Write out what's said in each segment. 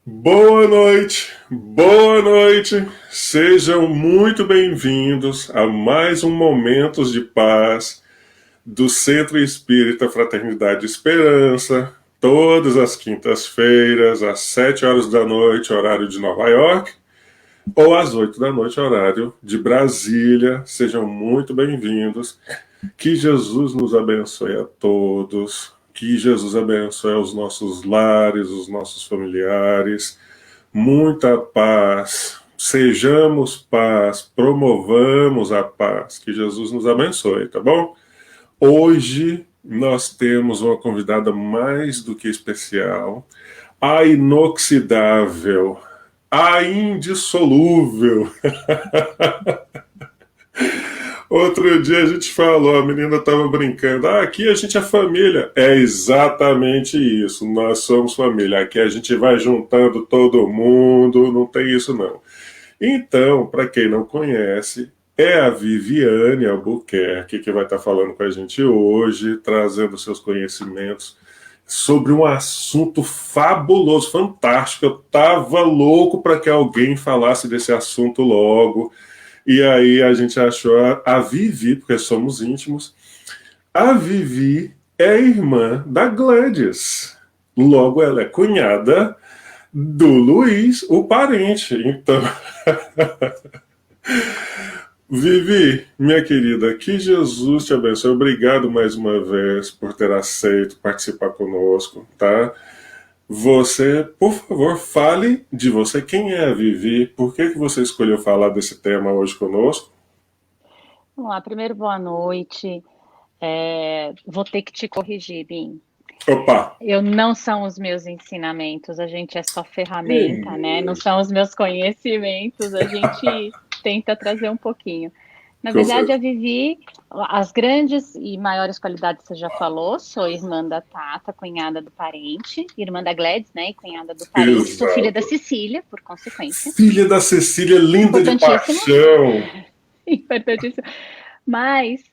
Boa noite, sejam muito bem-vindos a mais um Momentos de Paz do Centro Espírita Fraternidade e Esperança, todas as quintas-feiras, às 7 horas da noite, horário de Nova York, ou às 8 da noite, horário de Brasília. Sejam muito bem-vindos. Que Jesus nos abençoe a todos. Que Jesus abençoe os nossos lares, os nossos familiares. Muita paz. Sejamos paz. Promovamos a paz. Que Jesus nos abençoe, tá bom? Hoje nós temos uma convidada mais do que especial. A inoxidável. A indissolúvel. Outro dia a gente falou, a menina estava brincando, aqui a gente é família. É exatamente isso, nós somos família. Aqui a gente vai juntando todo mundo, não tem isso não. Então, para quem não conhece, é a Viviane Albuquerque que vai estar falando com a gente hoje, trazendo seus conhecimentos sobre um assunto fabuloso, fantástico. Eu estava louco para que alguém falasse desse assunto logo. E aí a gente achou a Vivi, porque somos íntimos. A Vivi é irmã da Gladys. Logo, ela é cunhada do Luiz, o parente. Então, Vivi, minha querida, que Jesus te abençoe. Obrigado mais uma vez por ter aceito participar conosco, tá? Você, por favor, fale de você. Quem é a Vivi? Por que você escolheu falar desse tema hoje conosco? Vamos lá, primeiro boa noite. Vou ter que te corrigir, Bim. Opa! Eu não são os meus ensinamentos, a gente é só ferramenta, né? Não Hum, são os meus conhecimentos, a gente tenta trazer um pouquinho. Na com verdade, certeza. a Vivi, as grandes e maiores qualidades você já falou, sou irmã da Tata, cunhada do parente, irmã da Gladys, né, e cunhada do parente, sou filha da Exato. Cecília, por consequência. Filha da Cecília, linda de Importantíssimo, paixão. importantíssimo. Mas,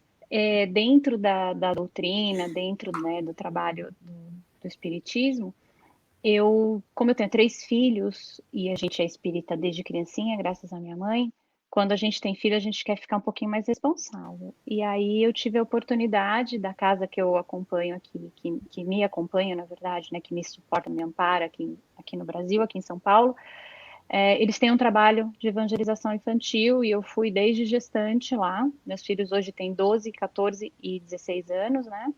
dentro da doutrina, dentro, né, do trabalho do espiritismo, como eu tenho três filhos e a gente é espírita desde criancinha, graças à minha mãe, quando a gente tem filho, a gente quer ficar um pouquinho mais responsável. E aí eu tive a oportunidade da casa que eu acompanho aqui, que me acompanha, na verdade, né, que me suporta, me ampara aqui no Brasil, aqui em São Paulo, eles têm um trabalho de evangelização infantil e eu fui desde gestante lá. Meus filhos hoje têm 12, 14 e 16 anos, né?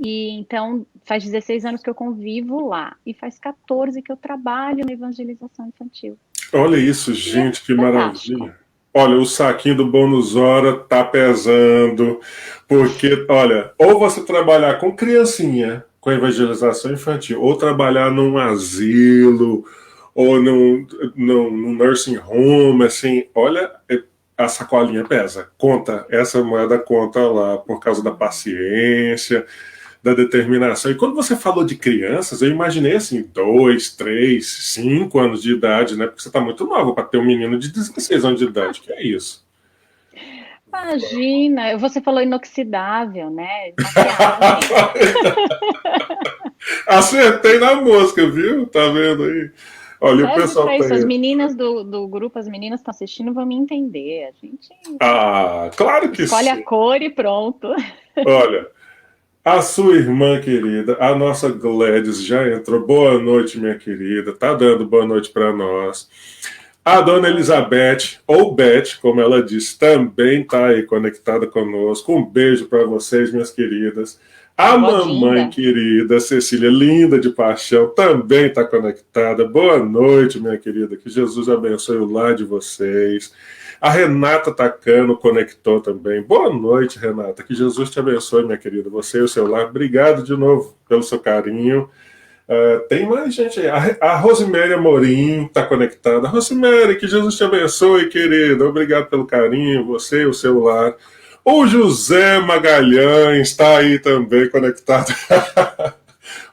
E então faz 16 anos que eu convivo lá e faz 14 que eu trabalho na evangelização infantil. Olha isso, E é gente, que fantástico. maravilha. Olha, o saquinho do bônus hora tá pesando, porque, olha, ou você trabalhar com criancinha, com evangelização infantil, ou trabalhar num asilo, ou num nursing home, assim, olha, a sacolinha pesa. Conta, essa moeda conta lá, por causa da paciência, da determinação. E quando você falou de crianças, eu imaginei assim, 2, 3, 5 anos de idade, né? Porque você está muito nova para ter um menino de 16 anos de idade. Que é isso? Imagina, você falou inoxidável, né? Maquiagem. Acertei na mosca, viu? Tá vendo aí? Olha, o Serve pessoal para isso. As tem. meninas do grupo, as meninas que estão assistindo vão me entender. A gente Ah, claro que escolhe a sim. cor e pronto. Olha, a sua irmã querida, a nossa Gladys já entrou. Boa noite, minha querida. Tá dando boa noite para nós. A dona Oi. Elizabeth, ou Beth, como ela disse, também está aí conectada conosco. Um beijo para vocês, minhas queridas. A A vó mamãe Dinda. querida, Cecília, linda de paixão, também está conectada. Boa noite, minha querida. Que Jesus abençoe o lar de vocês. A Renata Tacano conectou também. Boa noite, Renata. Que Jesus te abençoe, minha querida. Você e o seu lar. Obrigado de novo pelo seu carinho. Tem mais gente aí. A Rosemary Amorim está conectada. Rosemary, que Jesus te abençoe, querida. Obrigado pelo carinho, você e o seu lar. O José Magalhães está aí também conectado.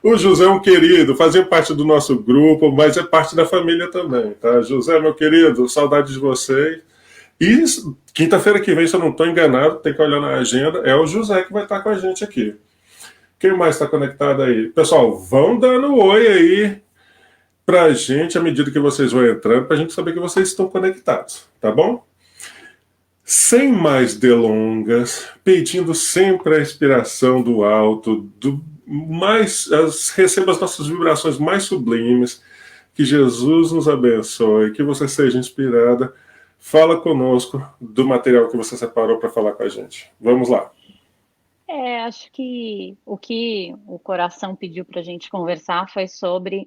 O José é um querido, fazia parte do nosso grupo, mas é parte da família também, tá? José, meu querido, saudade de você. E quinta-feira que vem, se eu não estou enganado, tem que olhar na agenda, é o José que vai estar com a gente aqui. Quem mais está conectado aí? Pessoal, vão dando oi aí. para a gente à medida que vocês vão entrando, para a gente saber que vocês estão conectados, tá bom? Sem mais delongas, pedindo sempre a inspiração do alto, receba as nossas vibrações mais sublimes, que Jesus nos abençoe, que você seja inspirada. Fala conosco do material que você separou para falar com a gente. Vamos lá. Acho que o coração pediu para a gente conversar foi sobre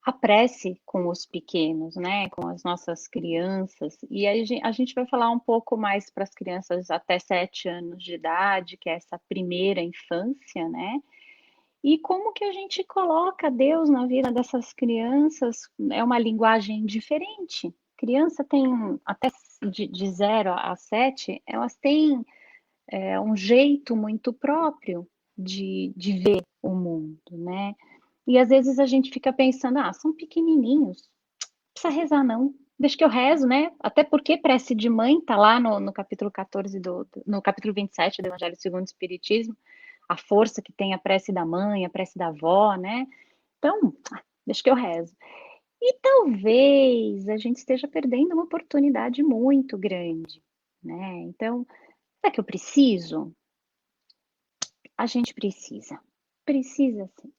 a prece com os pequenos, né? Com as nossas crianças. E aí a gente vai falar um pouco mais para as crianças até 7 anos de idade, que é essa primeira infância, né? E como que a gente coloca Deus na vida dessas crianças é uma linguagem diferente. Criança tem até de 0 a 7, elas têm um jeito muito próprio de ver o mundo, né? E às vezes a gente fica pensando, são pequenininhos, não precisa rezar não, deixa que eu rezo, né? Até porque prece de mãe tá lá no capítulo 14 no capítulo 27 do Evangelho segundo o Espiritismo, a força que tem a prece da mãe, a prece da avó, né? Então, deixa que eu rezo. E talvez a gente esteja perdendo uma oportunidade muito grande, né? Então, será que eu preciso? A gente precisa. Precisa sim.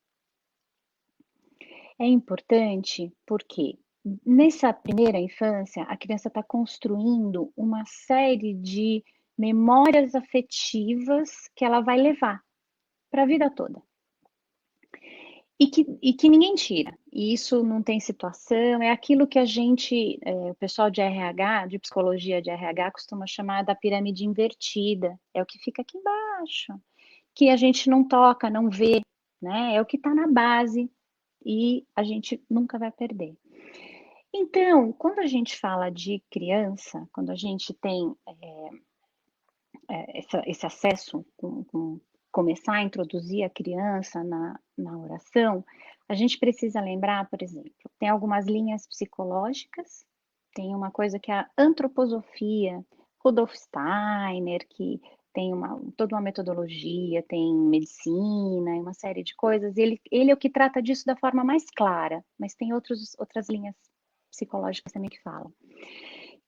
É importante porque nessa primeira infância a criança está construindo uma série de memórias afetivas que ela vai levar para a vida toda. E que ninguém tira. E isso não tem situação, é aquilo que o pessoal de RH, de psicologia de RH, costuma chamar da pirâmide invertida. É o que fica aqui embaixo, que a gente não toca, não vê, né? É o que está na base e a gente nunca vai perder. Então, quando a gente fala de criança, quando a gente tem esse acesso com começar a introduzir a criança na oração, a gente precisa lembrar, por exemplo, tem algumas linhas psicológicas, tem uma coisa que é a antroposofia, Rudolf Steiner, que tem toda uma metodologia, tem medicina, uma série de coisas. Ele é o que trata disso da forma mais clara, mas tem outras linhas psicológicas também que falam.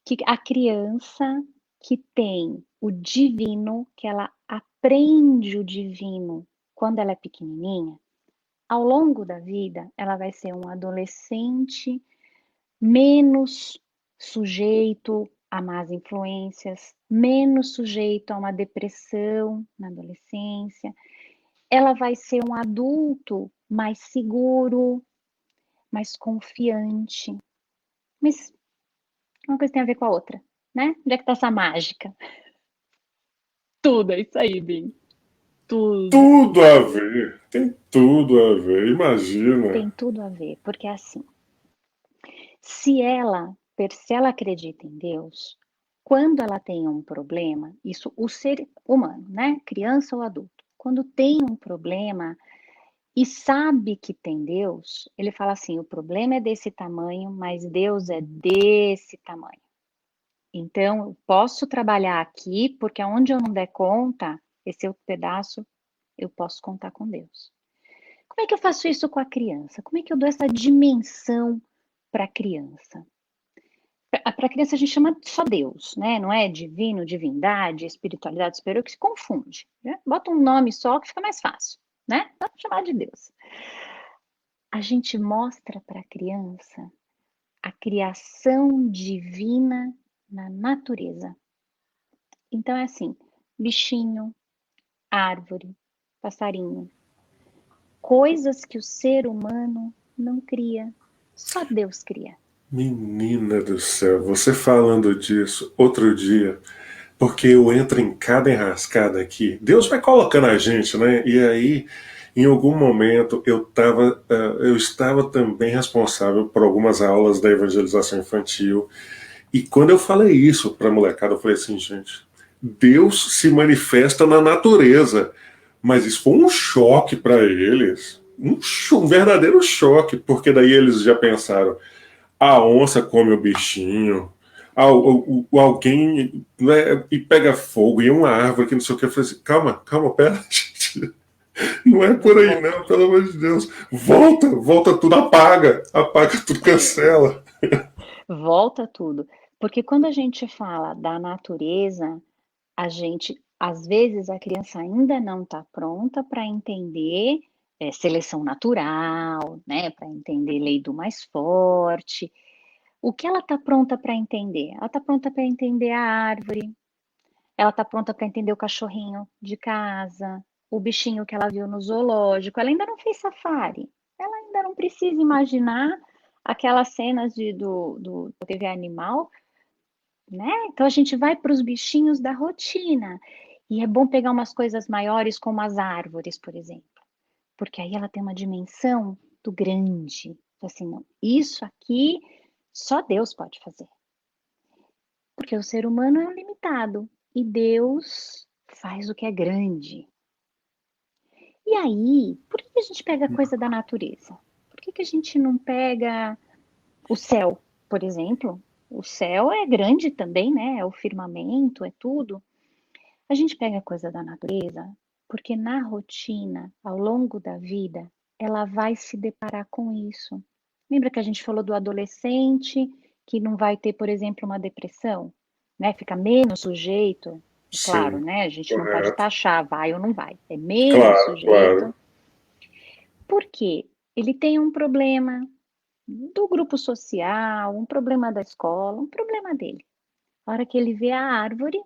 Que a criança que tem o divino, que ela aprende o divino quando ela é pequenininha, ao longo da vida, ela vai ser um adolescente menos sujeito a más influências, menos sujeito a uma depressão na adolescência. Ela vai ser um adulto mais seguro, mais confiante. Mas uma coisa tem a ver com a outra, né? Onde é que tá essa mágica? Tudo, é isso aí, Bim. Tudo. Tudo a ver, tem tudo a ver, imagina. Tem tudo a ver, porque assim, se ela acredita em Deus, quando ela tem um problema, isso o ser humano, né? Criança ou adulto, quando tem um problema e sabe que tem Deus, ele fala assim: o problema é desse tamanho, mas Deus é desse tamanho. Então, eu posso trabalhar aqui, porque aonde eu não der conta, esse outro pedaço, eu posso contar com Deus. Como é que eu faço isso com a criança? Como é que eu dou essa dimensão para a criança? Para a criança a gente chama só Deus, né? Não é divino, divindade, espiritualidade superior, que se confunde. Né? Bota um nome só que fica mais fácil, né? Dá para chamar de Deus. A gente mostra para a criança a criação divina na natureza. Então é assim, bichinho, árvore, passarinho, coisas que o ser humano não cria, só Deus cria. Menina do céu, você falando disso outro dia, porque eu entro em cada enrascada aqui. Deus vai colocando a gente, né? E aí, em algum momento, eu estava também responsável por algumas aulas da evangelização infantil. E quando eu falei isso para a molecada, eu falei assim, gente, Deus se manifesta na natureza. Mas isso foi um choque para eles. Um verdadeiro choque, porque daí eles já pensaram: a onça come o bichinho, alguém, né, e pega fogo, e uma árvore que não sei o que. Eu falei assim: calma, pera, gente. Não é por Muito aí, bom. não, pelo amor de Deus. Volta tudo, apaga tudo, cancela. Volta tudo. Porque quando a gente fala da natureza, a gente, às vezes, a criança ainda não está pronta para entender seleção natural, né? Para entender lei do mais forte. O que ela está pronta para entender? Ela está pronta para entender a árvore, ela está pronta para entender o cachorrinho de casa, o bichinho que ela viu no zoológico. Ela ainda não fez safari. Ela ainda não precisa imaginar aquelas cenas da TV Animal, né? Então a gente vai para os bichinhos da rotina. E é bom pegar umas coisas maiores, como as árvores, por exemplo, porque aí ela tem uma dimensão do grande. Assim, não, isso aqui só Deus pode fazer. Porque o ser humano é limitado e Deus faz o que é grande. E aí, por que a gente pega coisa da natureza? Por que a gente não pega o céu, por exemplo? O céu é grande também, né? É o firmamento, é tudo. A gente pega coisa da natureza porque na rotina, ao longo da vida, ela vai se deparar com isso. Lembra que a gente falou do adolescente que não vai ter, por exemplo, uma depressão, né? Fica menos sujeito, é claro, Sim, né? A gente não pode correto. taxar, vai ou não vai, é menos Claro, sujeito. claro. Por quê? Ele tem um problema do grupo social, um problema da escola, um problema dele. A hora que ele vê a árvore,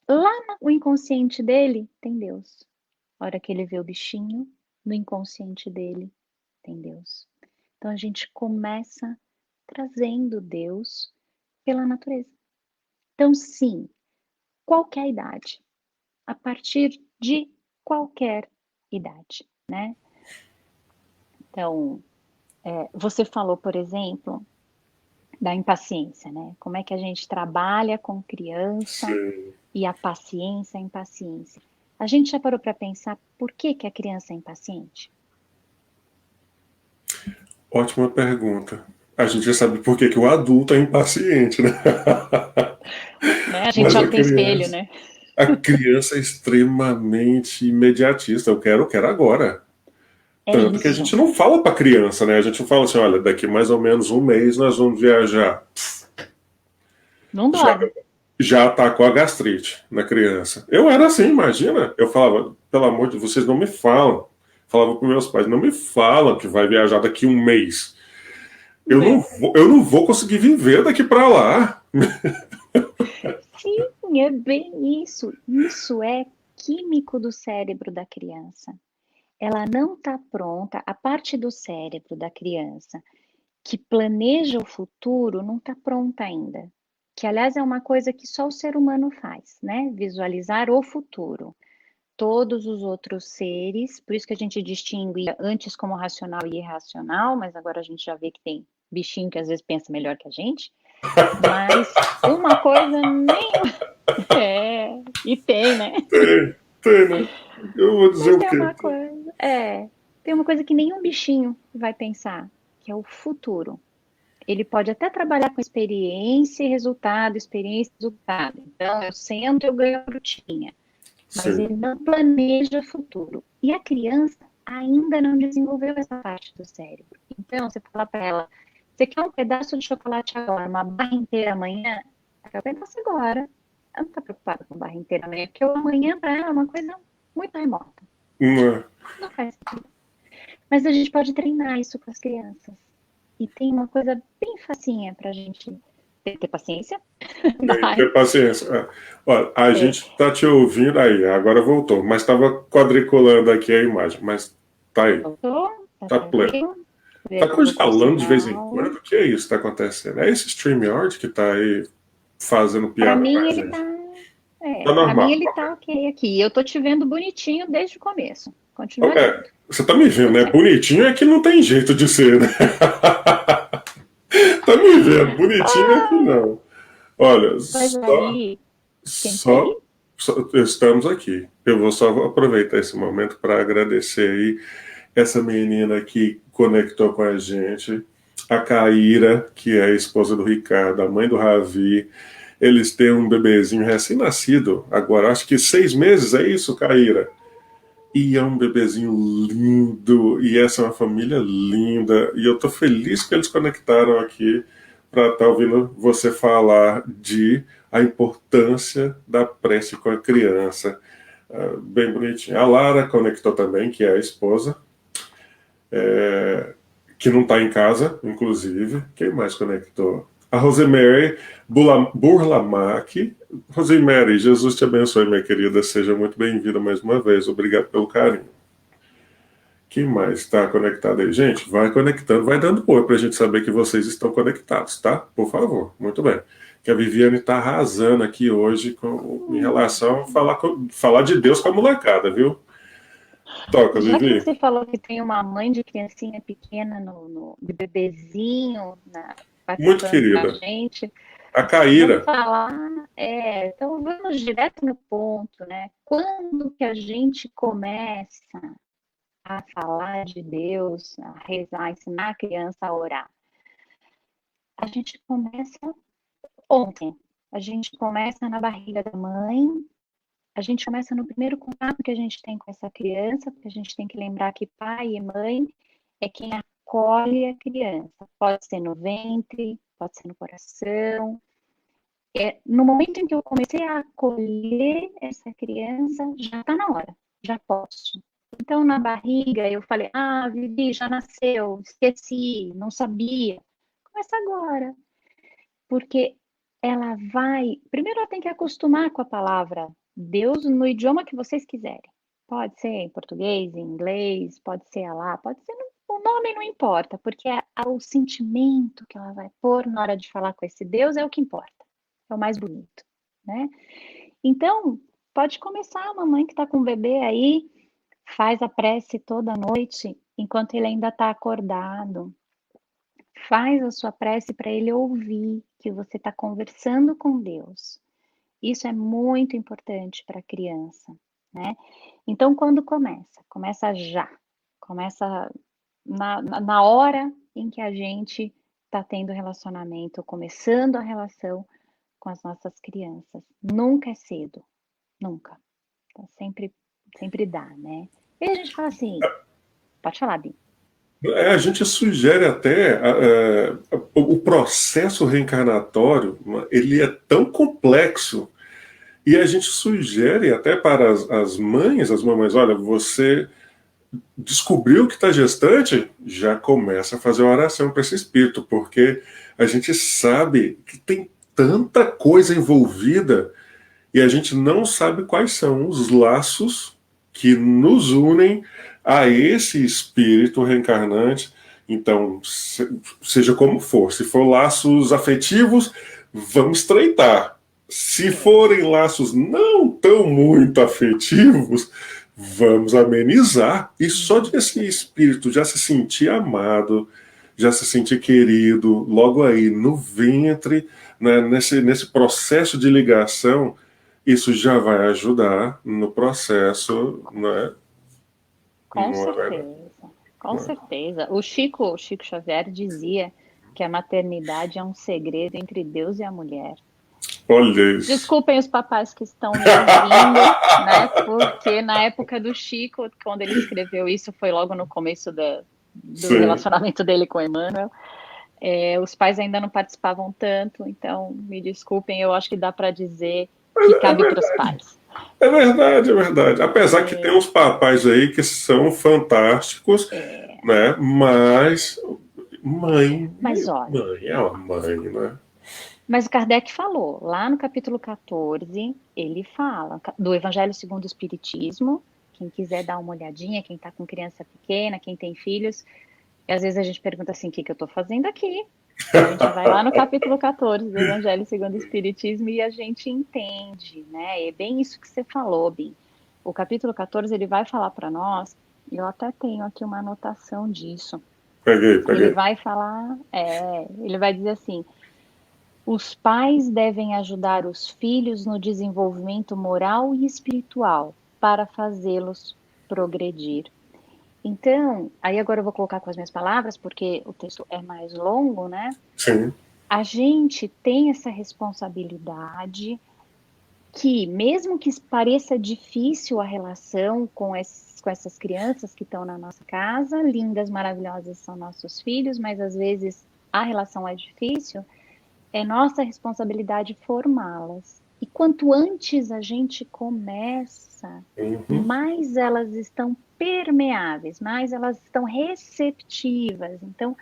lá no inconsciente dele tem Deus. A hora que ele vê o bichinho, no inconsciente dele tem Deus. Então a gente começa trazendo Deus pela natureza. Então, sim, qualquer idade, a partir de qualquer idade, né? Então, você falou, por exemplo, da impaciência, né? Como é que a gente trabalha com criança Sim. e a paciência, a impaciência. A gente já parou para pensar por que que a criança é impaciente? Ótima pergunta. A gente já sabe por que que o adulto é impaciente, né? Né? A gente Mas olha tem espelho, né? a criança é extremamente imediatista. Eu quero agora. É Tanto que a isso. gente não fala para criança, né? A gente não fala assim, olha, daqui mais ou menos um mês nós vamos viajar. Não Já, dorme. já atacou a gastrite na criança. Eu era assim, imagina. Eu falava, pelo amor de vocês, não me falam. Falava para meus pais, não me falam que vai viajar daqui um mês. É. Eu não vou conseguir viver daqui para lá. Sim, é bem isso. Isso é químico do cérebro da criança. Ela não está pronta, a parte do cérebro da criança que planeja o futuro não está pronta ainda. Que, aliás, é uma coisa que só o ser humano faz, né? Visualizar o futuro. Todos os outros seres, por isso que a gente distingue antes como racional e irracional, mas agora a gente já vê que tem bichinho que às vezes pensa melhor que a gente, mas uma coisa nem e tem, né? Tem, né? Eu vou dizer Mas o tem quê? uma coisa, tem uma coisa que nenhum bichinho vai pensar, que é o futuro. Ele pode até trabalhar com experiência e resultado, experiência e resultado. Então, eu sento, eu ganho a frutinha. Mas Sim. ele não planeja futuro. E a criança ainda não desenvolveu essa parte do cérebro. Então, você fala para ela, você quer um pedaço de chocolate agora, uma barra inteira amanhã? Ela quer o pedaço agora. Ela não está preocupada com barra inteira amanhã, porque o amanhã para ela é uma coisa muito remota. Não, Não faz sentido. Mas a gente pode treinar isso com as crianças. E tem uma coisa bem facinha para a gente ter paciência. tem que Vai. ter paciência. Olha, a É. gente tá te ouvindo aí, agora voltou, mas estava quadriculando aqui a imagem, mas tá aí, Voltou? Tá tá pleno. tranquilo? Tá Devolvo o congelando de vez em sinal. quando? O que é isso que tá acontecendo? É esse StreamYard que tá aí fazendo Para piada com mim a ele tá, gente? Tá para mim normal. ele tá ok aqui. Eu tô te vendo bonitinho desde o começo. Continua É, lindo. você tá me vendo, Tudo né? certo. Bonitinho é que não tem jeito de ser, né? Tá me vendo, bonitinho é que Ah, não. Olha, mas aí, quem tá aí? só estamos aqui. Eu vou só aproveitar esse momento para agradecer aí essa menina que conectou com a gente, a Caíra, que é a esposa do Ricardo, a mãe do Ravi. Eles têm um bebezinho recém-nascido agora, acho que 6 meses, é isso, Caíra? E é um bebezinho lindo, e essa é uma família linda, e eu tô feliz que eles conectaram aqui para estar ouvindo você falar de a importância da prece com a criança. Bem bonitinho. A Lara conectou também, que é a esposa, que não está em casa, inclusive. Quem mais conectou? A Rosemary Burlamac. Rosemary, Jesus te abençoe, minha querida. Seja muito bem-vinda mais uma vez. Obrigado pelo carinho. Quem mais está conectado aí? Gente, vai conectando, vai dando oi para a gente saber que vocês estão conectados, tá? Por favor. Muito bem. Que a Viviane está arrasando aqui hoje em relação a falar de Deus com a molecada, viu? Toca, Já que Vivi. você falou que tem uma mãe de criancinha pequena de bebezinho, Muito participando com a querida. gente, A vamos Caíra. falar, então vamos direto no ponto, né? Quando que a gente começa a falar de Deus, a rezar, ensinar a criança a orar? A gente começa ontem, a gente começa na barriga da mãe, a gente começa no primeiro contato que a gente tem com essa criança, porque a gente tem que lembrar que pai e mãe é quem acolhe a criança. Pode ser no ventre, pode ser no coração. No momento em que eu comecei a acolher essa criança, já está na hora, já posso. Então, na barriga, eu falei, Vivi, já nasceu, esqueci, não sabia. Começa agora, porque ela vai. Primeiro, ela tem que acostumar com a palavra Deus no idioma que vocês quiserem. Pode ser em português, em inglês, pode ser Alá, pode ser. O nome não importa, porque o sentimento que ela vai pôr na hora de falar com esse Deus é o que importa, é o mais bonito, né? Então, pode começar, a mamãe que está com o bebê aí, faz a prece toda noite, enquanto ele ainda está acordado. Faz a sua prece para ele ouvir que você está conversando com Deus. Isso é muito importante para a criança, né? Então, quando começa? Começa já. Começa na hora em que a gente está tendo relacionamento, começando a relação com as nossas crianças. Nunca é cedo, nunca. Então, sempre dá, né? E a gente fala assim, pode falar, Bi. A gente sugere até o processo reencarnatório, ele é tão complexo e a gente sugere até para as mães, as mamães, olha, você descobriu que está gestante, já começa a fazer uma oração para esse espírito, porque a gente sabe que tem tanta coisa envolvida e a gente não sabe quais são os laços que nos unem a esse espírito reencarnante. Então, seja como for, se for laços afetivos, vamos estreitar. Se forem laços não tão muito afetivos, vamos amenizar. E só de esse espírito já se sentir amado, já se sentir querido, logo aí no ventre, né, nesse processo de ligação, isso já vai ajudar no processo, né? Com Não é verdade? certeza, com certeza. O Chico Xavier dizia que a maternidade é um segredo entre Deus e a mulher. Olha isso. Desculpem os papais que estão me ouvindo, né? Porque na época do Chico, quando ele escreveu isso, foi logo no começo do Sim. relacionamento dele com Emmanuel. Os pais ainda não participavam tanto, então me desculpem, eu acho que dá para dizer que É cabe para os verdade. pais. É verdade, é verdade. Apesar que tem uns papais aí que são fantásticos, né? Mas Mas olha, mãe é uma mãe, né? mas o Kardec falou, lá no capítulo 14, ele fala do Evangelho segundo o Espiritismo. Quem quiser dar uma olhadinha, quem está com criança pequena, quem tem filhos, e às vezes a gente pergunta assim, o que eu estou fazendo aqui? A gente vai lá no capítulo 14 do Evangelho segundo o Espiritismo e a gente entende, né? É bem isso que você falou, Bim. O capítulo 14, ele vai falar para nós, eu até tenho aqui uma anotação disso. Ele Peguei. vai falar, ele vai dizer assim, os pais devem ajudar os filhos no desenvolvimento moral e espiritual para fazê-los progredir. Então, aí agora eu vou colocar com as minhas palavras, porque o texto é mais longo, né? Sim. A gente tem essa responsabilidade que, mesmo que pareça difícil a relação com essas crianças que estão na nossa casa, lindas, maravilhosas são nossos filhos, mas às vezes a relação é difícil, é nossa responsabilidade formá-las. E quanto antes a gente começa, Uhum. mais elas estão permeáveis, mais elas estão receptivas. Então,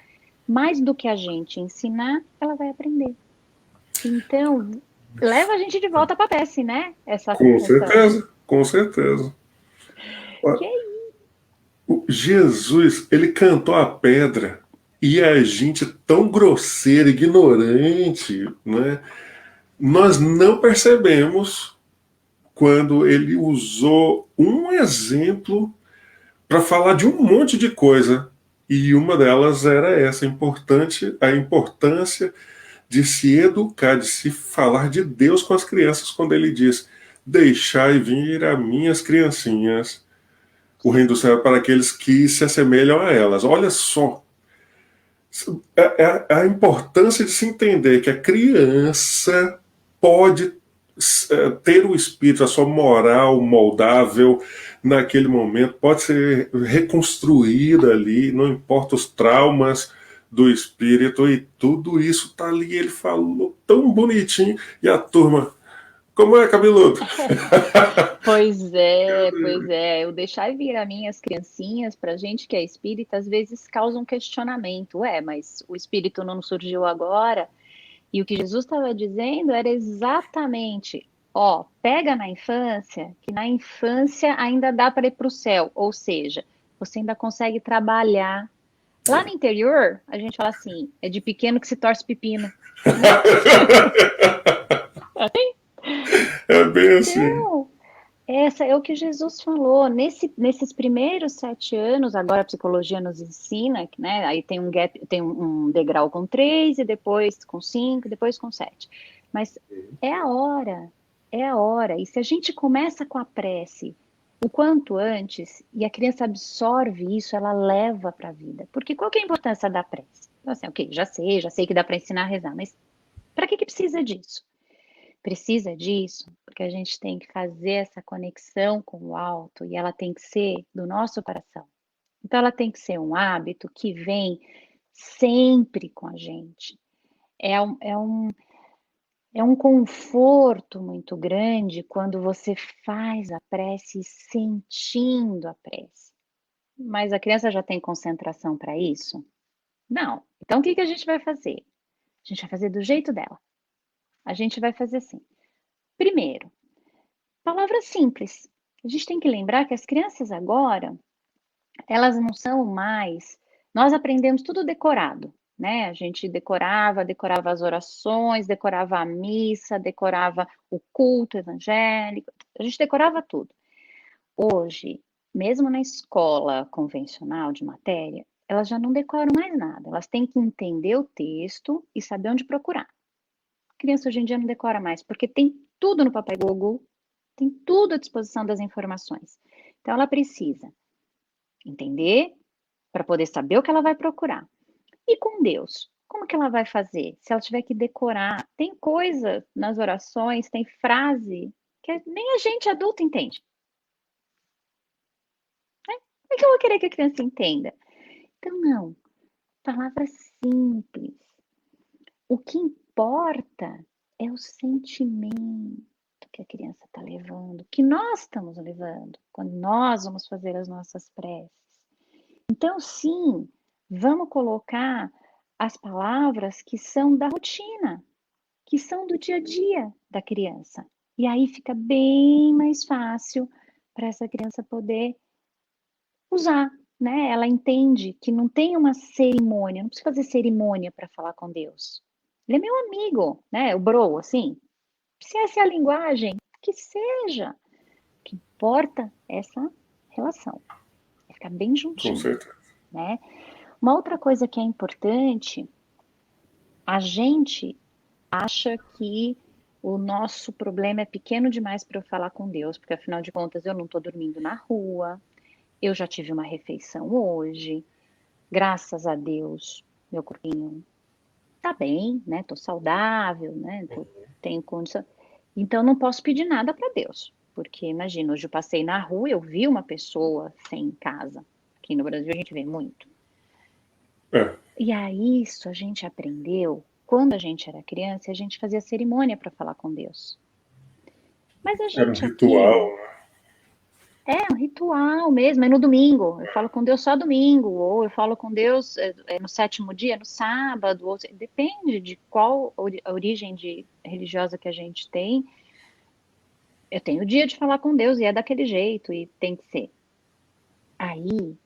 mais do que a gente ensinar, ela vai aprender. Então, leva a gente de volta para a prece, né? Com certeza, com certeza. Que é Jesus, ele cantou a pedra e a gente tão grosseira, ignorante, né? Nós não percebemos quando ele usou um exemplo para falar de um monte de coisa. E uma delas era essa, a importância de se educar, de se falar de Deus com as crianças, quando ele diz: Deixai vir a minhas criancinhas, o reino do céu é para aqueles que se assemelham a elas. Olha só a importância de se entender que a criança pode ter o espírito, a sua moral moldável naquele momento, pode ser reconstruída ali, não importa os traumas do espírito, e tudo isso está ali. Ele falou tão bonitinho, e a turma, como é, cabeludo? Pois é, pois é. Eu deixar vir a minhas criancinhas para gente que é espírita, às vezes causa um questionamento. Ué, mas o espírito não surgiu agora? E o que Jesus estava dizendo era exatamente, ó, pega na infância, que na infância ainda dá para ir para o céu, ou seja, você ainda consegue trabalhar. Lá no interior, a gente fala assim, é de pequeno que se torce pepino, né? É bem assim. Então, essa é o que Jesus falou. Nesses primeiros 7 anos, agora a psicologia nos ensina, que, né? Aí tem um gap, tem um degrau com 3, e depois com 5, depois com 7. Mas é a hora, é a hora. E se a gente começa com a prece o quanto antes, e a criança absorve isso, ela leva para a vida. Porque qual que é a importância da prece? Então, assim, ok, já sei que dá para ensinar a rezar, mas para que precisa disso? Precisa disso, porque a gente tem que fazer essa conexão com o alto e ela tem que ser do nosso coração. Então, ela tem que ser um hábito que vem sempre com a gente. É um, é um, é um conforto muito grande quando você faz a prece sentindo a prece. Mas a criança já tem concentração para isso? Não. Então, o que a gente vai fazer? A gente vai fazer do jeito dela. A gente vai fazer assim. Primeiro, palavras simples. A gente tem que lembrar que as crianças agora, elas não são mais. Nós aprendemos tudo decorado, né? A gente decorava as orações, decorava a missa, decorava o culto evangélico, a gente decorava tudo. Hoje, mesmo na escola convencional de matéria, elas já não decoram mais nada. Elas têm que entender o texto e saber onde procurar. A criança hoje em dia não decora mais, porque tem tudo no Papai Google, tem tudo à disposição das informações. Então, ela precisa entender para poder saber o que ela vai procurar. E com Deus, como que ela vai fazer? Se ela tiver que decorar, tem coisa nas orações, tem frase que nem a gente adulto entende. Né? Como é que eu vou querer que a criança entenda? Então, não. Palavras simples. O que importa é o sentimento que a criança está levando, que nós estamos levando, quando nós vamos fazer as nossas preces. Então, sim, vamos colocar as palavras que são da rotina, que são do dia a dia da criança. E aí fica bem mais fácil para essa criança poder usar, né? Ela entende que não tem uma cerimônia, não precisa fazer cerimônia para falar com Deus. Ele é meu amigo, né? O bro, assim. Se essa é a linguagem, que seja. O que importa é essa relação. É ficar bem Com juntinho, certeza. né? Uma outra coisa que é importante, a gente acha que o nosso problema é pequeno demais para eu falar com Deus, porque afinal de contas eu não estou dormindo na rua, eu já tive uma refeição hoje, graças a Deus, meu corpinho tá bem, né? Tô saudável, né? Tenho condição. Então, não posso pedir nada para Deus, porque imagina, hoje eu passei na rua, eu vi uma pessoa sem casa. Aqui no Brasil a gente vê muito. É, E aí, isso a gente aprendeu quando a gente era criança, a gente fazia cerimônia para falar com Deus. Mas a era um gente aqui ritual. é um ritual mesmo, é no domingo. Eu falo com Deus só domingo, ou eu falo com Deus no sétimo dia, no sábado, ou, depende de qual a origem religiosa que a gente tem. Eu tenho o dia de falar com Deus e é daquele jeito e tem que ser. Aí,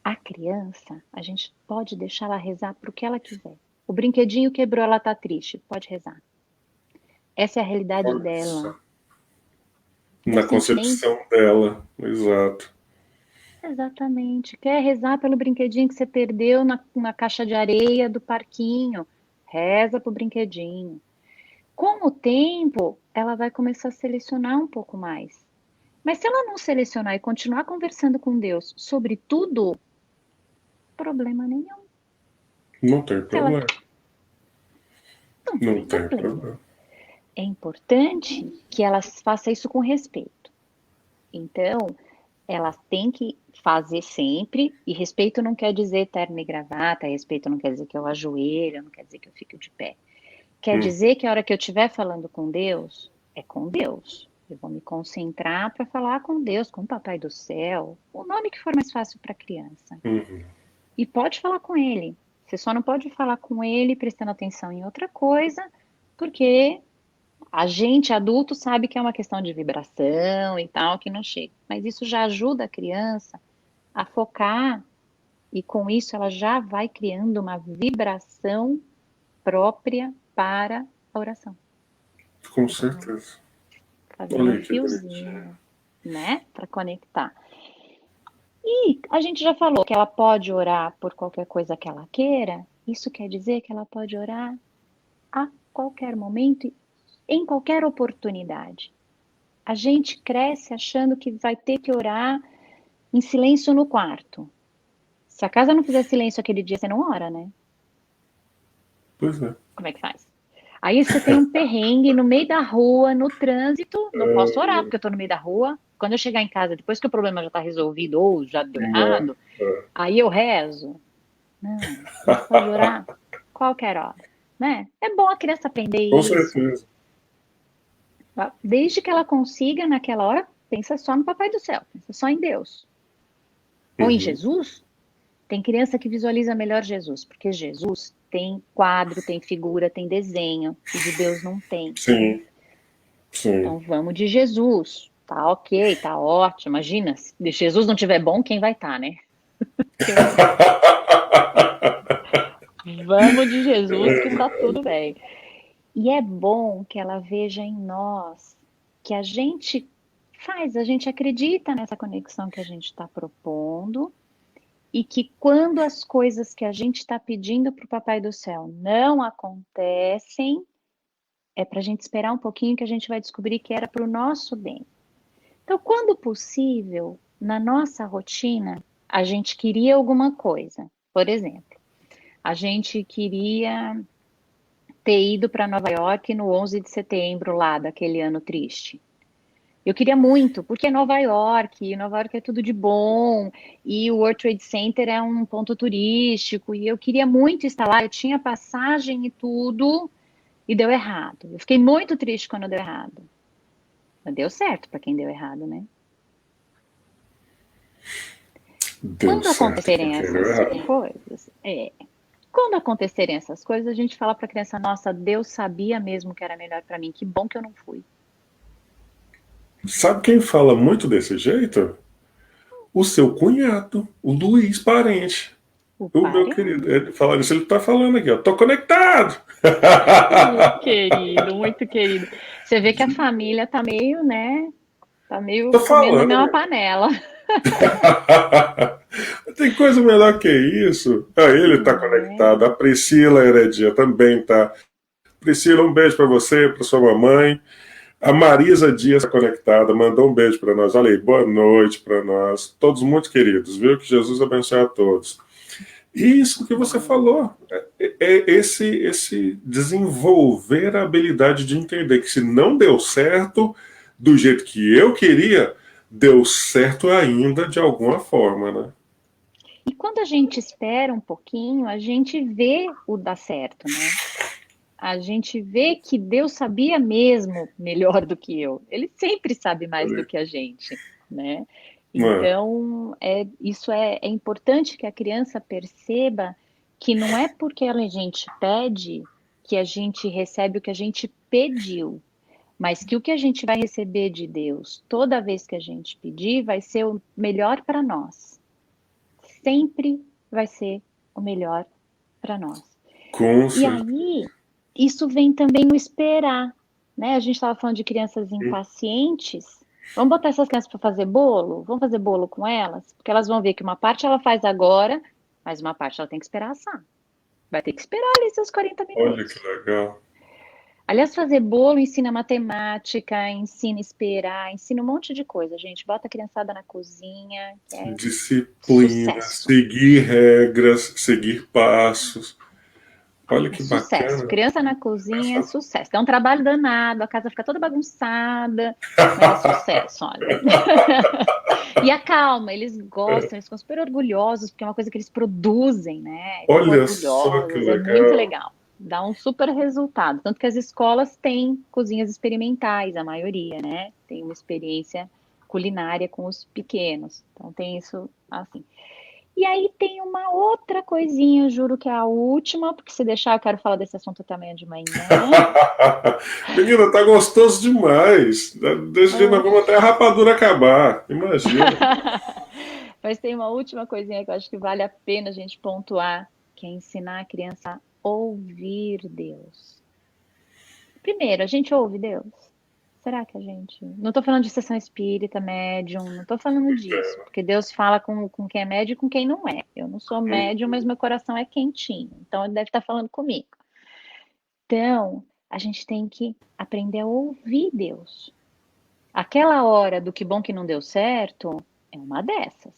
a criança, a gente pode deixar ela rezar para o que ela quiser. O brinquedinho quebrou, ela tá triste, pode rezar. Essa é a realidade Olha dela. só. Então, Na assim, concepção dela, exato. exatamente. Quer rezar pelo brinquedinho que você perdeu na caixa de areia do parquinho? Reza pro brinquedinho. Com o tempo, ela vai começar a selecionar um pouco mais. Mas se ela não selecionar e continuar conversando com Deus sobre tudo, problema nenhum. Não tem Se ela problema. não Não tem tem problema. problema. É importante que ela faça isso com respeito. Então, ela tem que fazer sempre, e respeito não quer dizer terno e gravata, respeito não quer dizer que eu ajoelho, não quer dizer que eu fico de pé. Quer Hum, dizer que a hora que eu estiver falando com Deus, é com Deus. Eu vou me concentrar para falar com Deus, com o Papai do Céu, o nome que for mais fácil para a criança. uhum. E pode falar com ele. Você só não pode falar com ele prestando atenção em outra coisa, porque a gente adulto sabe que é uma questão de vibração e tal, que não chega. Mas isso já ajuda a criança a focar e com isso ela já vai criando uma vibração própria para a oração. Com Vai certeza. fazendo um Olha que bonitinho. fiozinho, né, para conectar. E a gente já falou que ela pode orar por qualquer coisa que ela queira. Isso quer dizer que ela pode orar a qualquer momento, em qualquer oportunidade. A gente cresce achando que vai ter que orar em silêncio no quarto. Se a casa não fizer silêncio aquele dia, você não ora, né? Pois é. Como é que faz? Aí você tem um perrengue no meio da rua, no trânsito, não posso orar porque eu tô no meio da rua. Quando eu chegar em casa, depois que o problema já tá resolvido ou já deu É, errado, é. aí eu rezo. Não, a gente pode orar qualquer hora, né? É bom a criança aprender Com isso. certeza. Desde que ela consiga, naquela hora, pensa só no Papai do Céu, pensa só em Deus. Ou em Uhum. Jesus. Tem criança que visualiza melhor Jesus, porque Jesus tem quadro, tem figura, tem desenho, e de Deus não tem. Sim, sim. Então vamos de Jesus. Tá ok, tá ótimo. Imagina, se Jesus não tiver bom, quem vai estar, né? Quem vai estar? Vamos de Jesus que tá tudo bem. E é bom que ela veja em nós que a gente faz, a gente acredita nessa conexão que a gente está propondo e que quando as coisas que a gente está pedindo para o Papai do Céu não acontecem, é para a gente esperar um pouquinho que a gente vai descobrir que era para o nosso bem. Então, quando possível, na nossa rotina, a gente queria alguma coisa. Por exemplo, a gente queria ter ido para Nova York no 11 de setembro, lá daquele ano triste. Eu queria muito, porque é Nova York é tudo de bom, e o World Trade Center é um ponto turístico, e eu queria muito estar lá, eu tinha passagem e tudo, e deu errado. Eu fiquei muito triste quando deu errado. Mas deu certo para quem deu errado, né? Deu Quando certo pra acontecerem quem deu essas errado. coisas, quando acontecerem essas coisas, a gente fala para a criança, nossa, Deus sabia mesmo que era melhor para mim, que bom que eu não fui. Sabe quem fala muito desse jeito? O seu cunhado, o Luiz Parente. O O meu querido. parente. Ele fala isso, ele tá falando aqui, ó. Tô conectado! Querido, muito querido. Você vê que a família tá meio, né? Tá meio Tô comendo na falando, mesma né? panela. Tem coisa melhor que isso. Ah, ele tá Né? conectado. A Priscila Heredia também tá. Priscila, um beijo para você, para sua mamãe. A Marisa Dias está conectada, mandou um beijo para nós. Olha aí, boa noite para nós. Todos muito queridos, viu? Que Jesus abençoe a todos. E isso que você Boa. falou é esse desenvolver a habilidade de entender que se não deu certo do jeito que eu queria, deu certo ainda de alguma forma, né? E quando a gente espera um pouquinho, a gente vê o dar certo, né? A gente vê que Deus sabia mesmo melhor do que eu. Ele sempre sabe mais do que a gente, né? Mano, Então, isso é importante que a criança perceba que não é porque a gente pede que a gente recebe o que a gente pediu, mas que o que a gente vai receber de Deus toda vez que a gente pedir vai ser o melhor para nós. Sempre vai ser o melhor para nós. com E certeza. aí, isso vem também no esperar, né? A gente estava falando de crianças impacientes. Vamos botar essas crianças para fazer bolo? Vamos fazer bolo com elas? Porque elas vão ver que uma parte ela faz agora, mas uma parte ela tem que esperar assar. Vai ter que esperar ali seus 40 Olha que minutos. legal. Aliás, fazer bolo ensina matemática, ensina a esperar, ensina um monte de coisa, gente. Bota a criançada na cozinha, que é Disciplina, sucesso. seguir regras, seguir passos. Olha É que sucesso. bacana. Criança na cozinha é sucesso. Dá um trabalho danado, a casa fica toda bagunçada, mas é sucesso, olha. E a calma, eles gostam, eles ficam super orgulhosos, porque é uma coisa que eles produzem, né? Ficam Olha só que orgulhosos, é muito legal. legal. Dá um super resultado. Tanto que as escolas têm cozinhas experimentais, a maioria, né? Tem uma experiência culinária com os pequenos. Então tem isso assim. E aí tem uma outra coisinha, juro que é a última, porque se deixar eu quero falar desse assunto também de manhã. Menina, tá gostoso demais. Desse dia nós Ah. vamos até a rapadura acabar. Imagina. Mas tem uma última coisinha que eu acho que vale a pena a gente pontuar, que é ensinar a criança a ouvir Deus. Primeiro, a gente ouve Deus? Será que a gente. Não estou falando de sessão espírita, médium, não estou falando disso, porque Deus fala com quem é médium e com quem não é. Eu não sou médium, mas meu coração é quentinho, então ele deve estar falando comigo. Então, a gente tem que aprender a ouvir Deus. Aquela hora do que bom que não deu certo é uma dessas.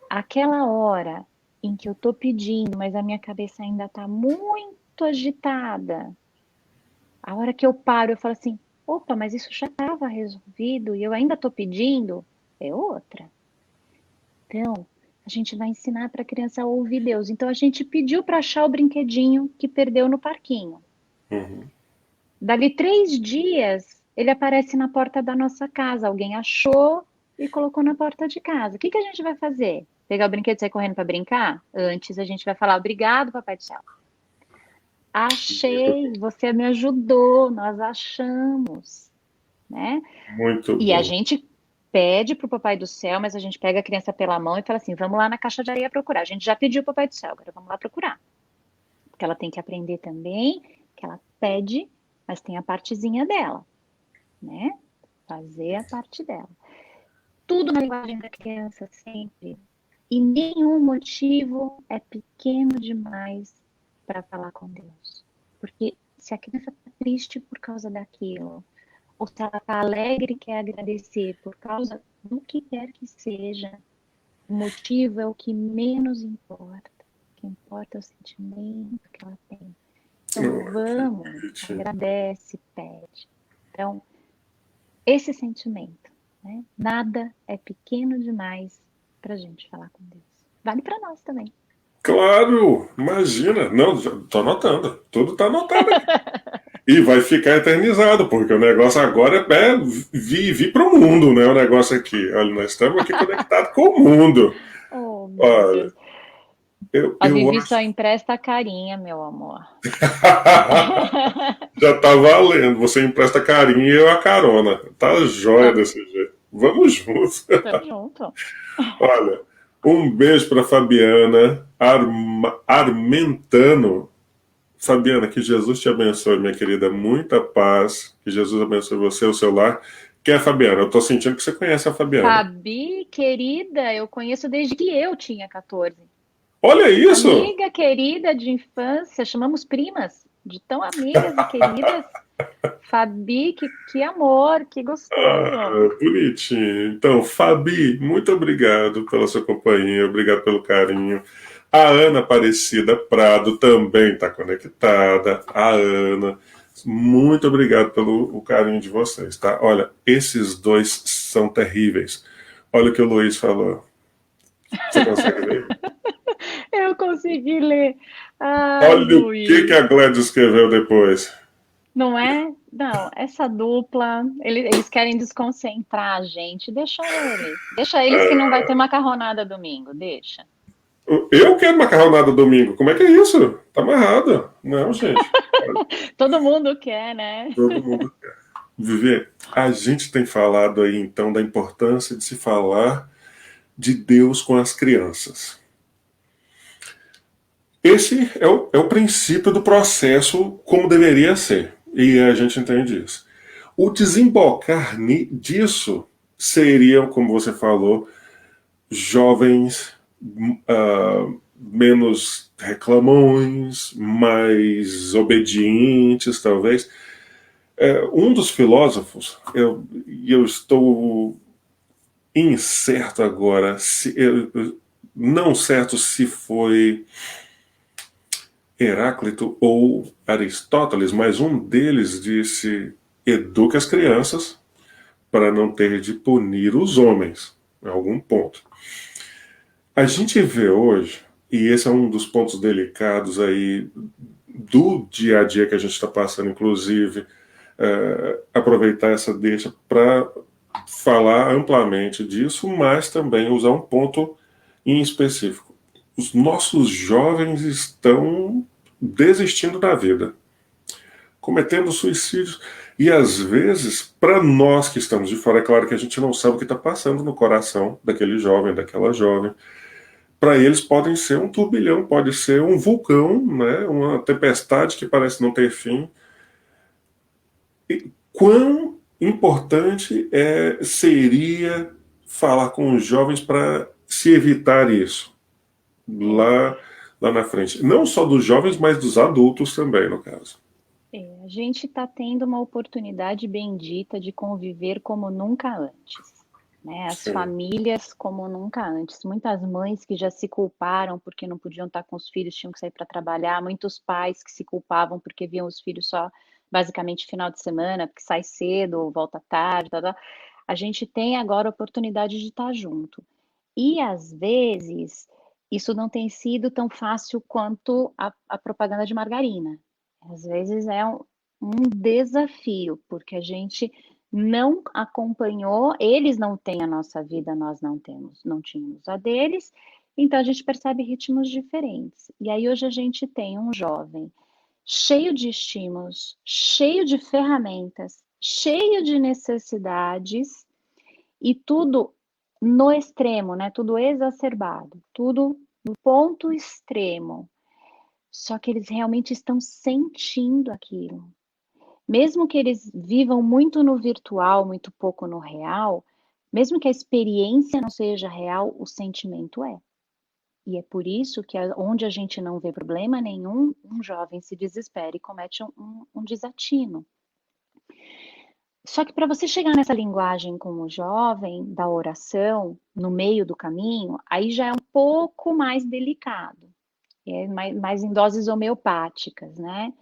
Aquela hora em que eu tô pedindo, mas a minha cabeça ainda tá muito agitada. A hora que eu paro, eu falo assim: opa, mas isso já estava resolvido e eu ainda tô pedindo, é outra. Então, a gente vai ensinar para a criança a ouvir Deus. Então, a gente pediu para achar o brinquedinho que perdeu no parquinho. Uhum. Dali 3 dias, ele aparece na porta da nossa casa. Alguém achou e colocou na porta de casa. O que que a gente vai fazer? Pegar o brinquedo e sair correndo para brincar? Antes a gente vai falar obrigado, Papai do Céu. Achei, você me ajudou, nós achamos, né? Muito E a bom. gente pede para o Papai do Céu, mas a gente pega a criança pela mão e fala assim: vamos lá na caixa de areia procurar. A gente já pediu o Papai do Céu, agora vamos lá procurar. Porque ela tem que aprender também que ela pede, mas tem a partezinha dela, né? Fazer a parte dela. Tudo na linguagem da criança, sempre. E nenhum motivo é pequeno demais para falar com Deus. Porque se a criança está triste por causa daquilo, ou se ela está alegre e quer agradecer por causa do que quer que seja, o motivo é o que menos importa. O que importa é o sentimento que ela tem. Então Oh, que vamos, bonitinho. agradece, pede. Então, esse sentimento, né? Nada é pequeno demais para a gente falar com Deus. Vale para nós também. Claro, imagina. Não, já tô anotando. Tudo tá anotado aqui. E vai ficar eternizado, porque o negócio agora é vir para o mundo, né? O negócio aqui. Olha, nós estamos aqui conectados com o mundo. Oh, meu Olha, Deus. A eu Vivi só acho. empresta a carinha, meu amor. Já tá valendo. Você empresta carinho e eu a carona. Tá jóia Tá, desse jeito. Vamos juntos. tamo junto. Olha, um beijo para Fabiana Armentano. Fabiana, que Jesus te abençoe, minha querida. Muita paz. Que Jesus abençoe você, o seu lar. Que é, Fabiana? Eu tô sentindo que você conhece a Fabiana. Fabi, querida, eu conheço desde que eu tinha 14. Olha isso! Amiga querida de infância, chamamos primas, de tão amigas e queridas. Fabi, que amor, que gostoso. Ah, bonitinho. Então, Fabi, muito obrigado pela sua companhia, obrigado pelo carinho. A Ana Aparecida Prado também está conectada. A Ana. Muito obrigado pelo o carinho de vocês, tá? Olha, esses dois são terríveis. Olha o que o Luiz falou. Você consegue ler? Eu consegui ler. Ai, Olha o que a Luiz. Gladys escreveu depois. Não é? Não, essa dupla, eles querem desconcentrar a gente. Deixa eles. Deixa eles que não vai ter macarronada domingo. Deixa. Eu quero macarronada domingo. Como é que é isso? Tá amarrado. Não, gente. Todo mundo quer, né? Todo mundo quer. Viver, a gente tem falado aí então da importância de se falar de Deus com as crianças. Esse é o princípio do processo como deveria ser. E a gente entende isso. O desembocar disso seriam, como você falou, jovens menos reclamões, mais obedientes, talvez. Um dos filósofos, eu estou incerto agora, não certo se foi Heráclito ou Aristóteles, mas um deles disse: eduque as crianças para não ter de punir os homens, em algum ponto. A gente vê hoje, e esse é um dos pontos delicados aí do dia a dia que a gente está passando, inclusive, aproveitar essa deixa para falar amplamente disso, mas também usar um ponto em específico. Os nossos jovens estão desistindo da vida, cometendo suicídios. E às vezes, para nós que estamos de fora, é claro que a gente não sabe o que está passando no coração daquele jovem, daquela jovem. Para eles podem ser um turbilhão, pode ser um vulcão, né? Uma tempestade que parece não ter fim. E quão importante seria falar com os jovens para se evitar isso É, lá, lá na frente? Não só dos jovens, mas dos adultos também, no caso. a gente está tendo uma oportunidade bendita de conviver como nunca antes, né? As Sim. famílias como nunca antes. Muitas mães que já se culparam porque não podiam estar com os filhos, tinham que sair para trabalhar. Muitos pais que se culpavam porque viam os filhos só basicamente final de semana, porque sai cedo, volta tarde, tal, tal. A gente tem agora a oportunidade de estar junto. E às vezes isso não tem sido tão fácil quanto a propaganda de margarina. Às vezes é um desafio, porque a gente não acompanhou, eles não têm a nossa vida, nós não temos, não tínhamos a deles, então a gente percebe ritmos diferentes. E aí hoje a gente tem um jovem cheio de estímulos, cheio de ferramentas, cheio de necessidades e tudo no extremo, né? Tudo exacerbado, tudo no ponto extremo. Só que eles realmente estão sentindo aquilo. Mesmo que eles vivam muito no virtual, muito pouco no real, mesmo que a experiência não seja real, o sentimento é. E é por isso que onde a gente não vê problema nenhum, um jovem se desespera e comete um desatino. Só que para você chegar nessa linguagem com o jovem, da oração, no meio do caminho, aí já é um pouco mais delicado, é mais em doses homeopáticas, né?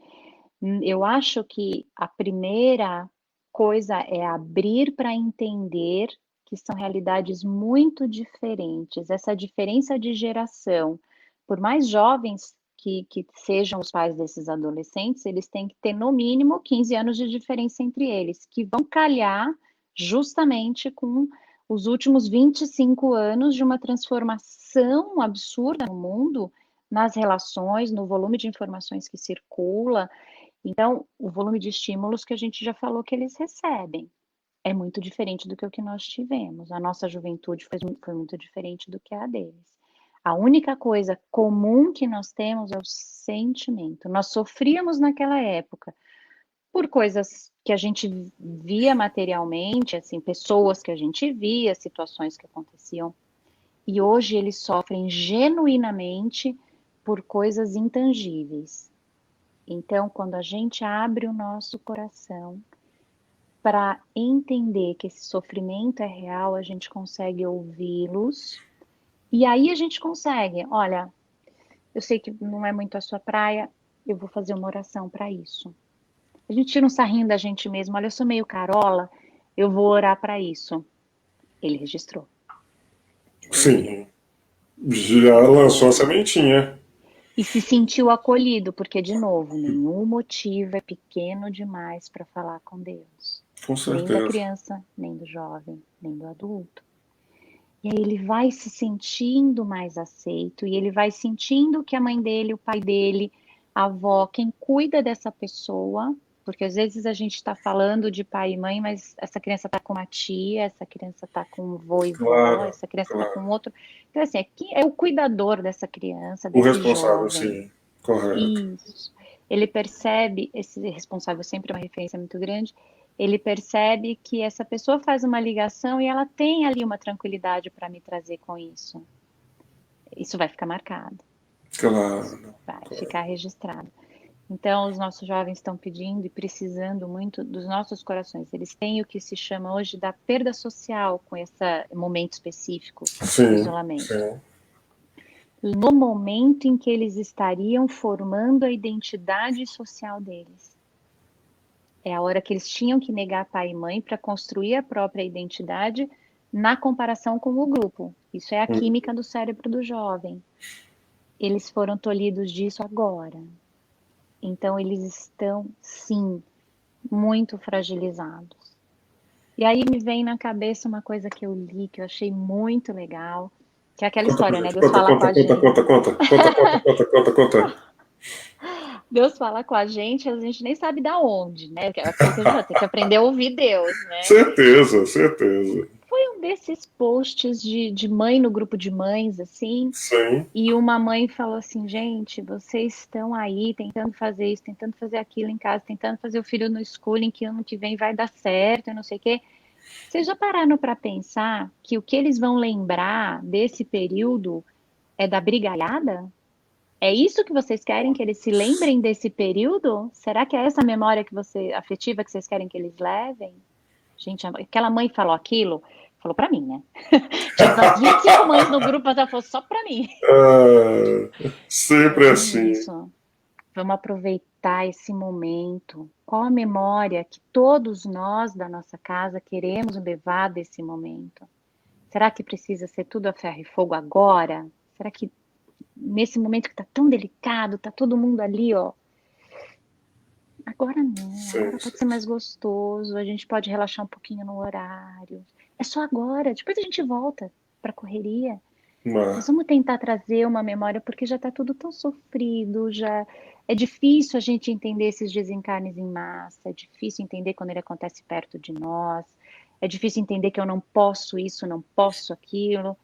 Eu acho que a primeira coisa é abrir para entender que são realidades muito diferentes. Essa diferença de geração, por mais jovens que sejam os pais desses adolescentes, eles têm que ter no mínimo 15 anos de diferença entre eles, que vão calhar justamente com os últimos 25 anos de uma transformação absurda no mundo, nas relações, no volume de informações que circula. Então, o volume de estímulos que a gente já falou que eles recebem é muito diferente do que o que nós tivemos. A nossa juventude foi muito diferente do que a deles. A única coisa comum que nós temos é o sentimento. Nós sofríamos naquela época por coisas que a gente via materialmente, assim, pessoas que a gente via, situações que aconteciam. E hoje eles sofrem genuinamente por coisas intangíveis. Então, quando a gente abre o nosso coração para entender que esse sofrimento é real, a gente consegue ouvi-los. E aí a gente consegue, olha, eu sei que não é muito a sua praia, eu vou fazer uma oração para isso. A gente tira um sarrinho da gente mesmo, olha, eu sou meio carola, eu vou orar para isso. Ele registrou. Sim. Já lançou a sementinha. E se sentiu acolhido, porque, de novo, nenhum motivo é pequeno demais para falar com Deus. Com Nem da certeza. criança, nem do jovem, nem do adulto. E aí ele vai se sentindo mais aceito, e ele vai sentindo que a mãe dele, o pai dele, a avó, quem cuida dessa pessoa, porque às vezes a gente está falando de pai e mãe, mas essa criança está com uma tia, essa criança está com um vô e vó, Claro, essa criança está claro. com outro. Então, assim, é o cuidador dessa criança, O desse responsável, jovem. sim. Correto. Isso. Ele percebe, esse responsável sempre é uma referência muito grande, ele percebe que essa pessoa faz uma ligação e ela tem ali uma tranquilidade para me trazer com isso. Isso vai ficar marcado, Claro. vai Claro. ficar registrado. Então, os nossos jovens estão pedindo e precisando muito dos nossos corações. Eles têm o que se chama hoje da perda social com esse momento específico do Sim, isolamento. sim. No momento em que eles estariam formando a identidade social deles. É a hora que eles tinham que negar pai e mãe para construir a própria identidade na comparação com o grupo. Isso é a química do cérebro do jovem. Eles foram tolhidos disso agora. Então, eles estão, sim, muito fragilizados. E aí me vem na cabeça uma coisa que eu li, que eu achei muito legal, que é aquela Conta pra história, né? gente. Deus Conta, fala com conta, a conta, gente. conta, conta. Conta, conta, conta, conta, conta. Deus fala com a gente nem sabe da onde, né? É aquilo que a gente vai ter que aprender a ouvir Deus, né? Certeza, certeza. Foi um desses posts de mãe no grupo de mães, assim, Sim. e uma mãe falou assim, gente, vocês estão aí tentando fazer isso, tentando fazer aquilo em casa, tentando fazer o filho no schooling, que ano que vem vai dar certo, e não sei o quê. Vocês já pararam para pensar que o que eles vão lembrar desse período é da brigaiada? É isso que vocês querem que eles se lembrem desse período? Será que é essa memória afetiva que vocês querem que eles levem? Gente, aquela mãe falou aquilo, falou para mim, né? Tinha umas 25 mães no grupo, mas ela falou só para mim. Sempre Vamos assim. nisso. Vamos aproveitar esse momento. Qual a memória que todos nós da nossa casa queremos levar desse momento? Será que precisa ser tudo a ferro e fogo agora? Será que nesse momento que está tão delicado, está todo mundo ali, ó? Agora não, Sim, agora pode sim. ser mais gostoso, a gente pode relaxar um pouquinho no horário. É só agora, depois a gente volta para a correria. Mas Mas, vamos tentar trazer uma memória, porque já está tudo tão sofrido, já é difícil a gente entender esses desencarnes em massa, é difícil entender quando ele acontece perto de nós, é difícil entender que eu não posso isso, não posso aquilo.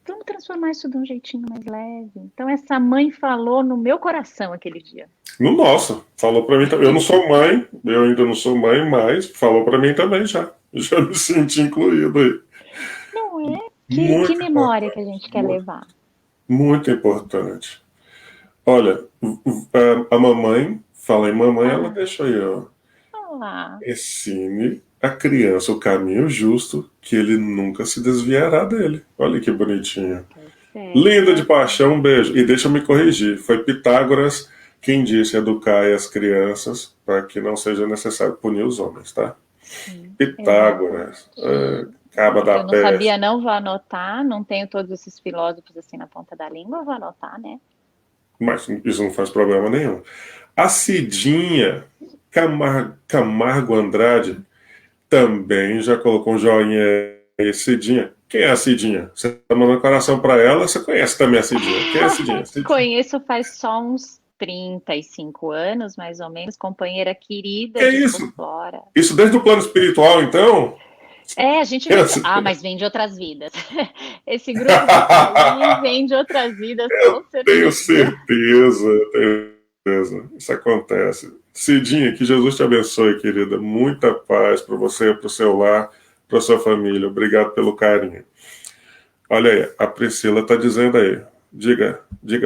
Vamos transformar isso de um jeitinho mais leve. Então, essa mãe falou no meu coração aquele dia. no nosso, falou pra mim também. Eu não sou mãe, eu ainda não sou mãe, mas falou pra mim também já. Já me senti incluído aí. Não é? Que Muito memória que a importante. gente quer levar? Muito importante. Olha, a mamãe, fala em mamãe, ela Ah, deixa aí, ó. olá. Ensine a criança o caminho justo, que ele nunca se desviará dele. Olha que bonitinho. Tá certo, Linda de tá paixão, certo. um beijo. E deixa eu me corrigir. Foi Pitágoras quem disse educar as crianças para que não seja necessário punir os homens, tá? Sim, Pitágoras, exatamente. caba da Eu não peste. sabia, não vou anotar, não tenho todos esses filósofos assim na ponta da língua, vou anotar, né? Mas isso não faz problema nenhum. A Cidinha Camargo Andrade também já colocou um joinha aí, Cidinha. Quem é a Cidinha? Você tá mandando coração para ela, você conhece também a Cidinha. Quem é a Cidinha? Cidinha. Conheço faz só uns 35 anos, mais ou menos, companheira Que querida é de isso? folclore. Isso desde o plano espiritual, então? É, a gente vem. Essa- Ah, mas vem de outras vidas. Esse grupo que tá aí vem de outras vidas, com Tenho certeza. certeza, tenho certeza. Isso acontece. Cidinha, que Jesus te abençoe, querida. Muita paz para você, para o seu lar, para sua família. Obrigado pelo carinho. Olha aí, a Priscila está dizendo aí. Diga,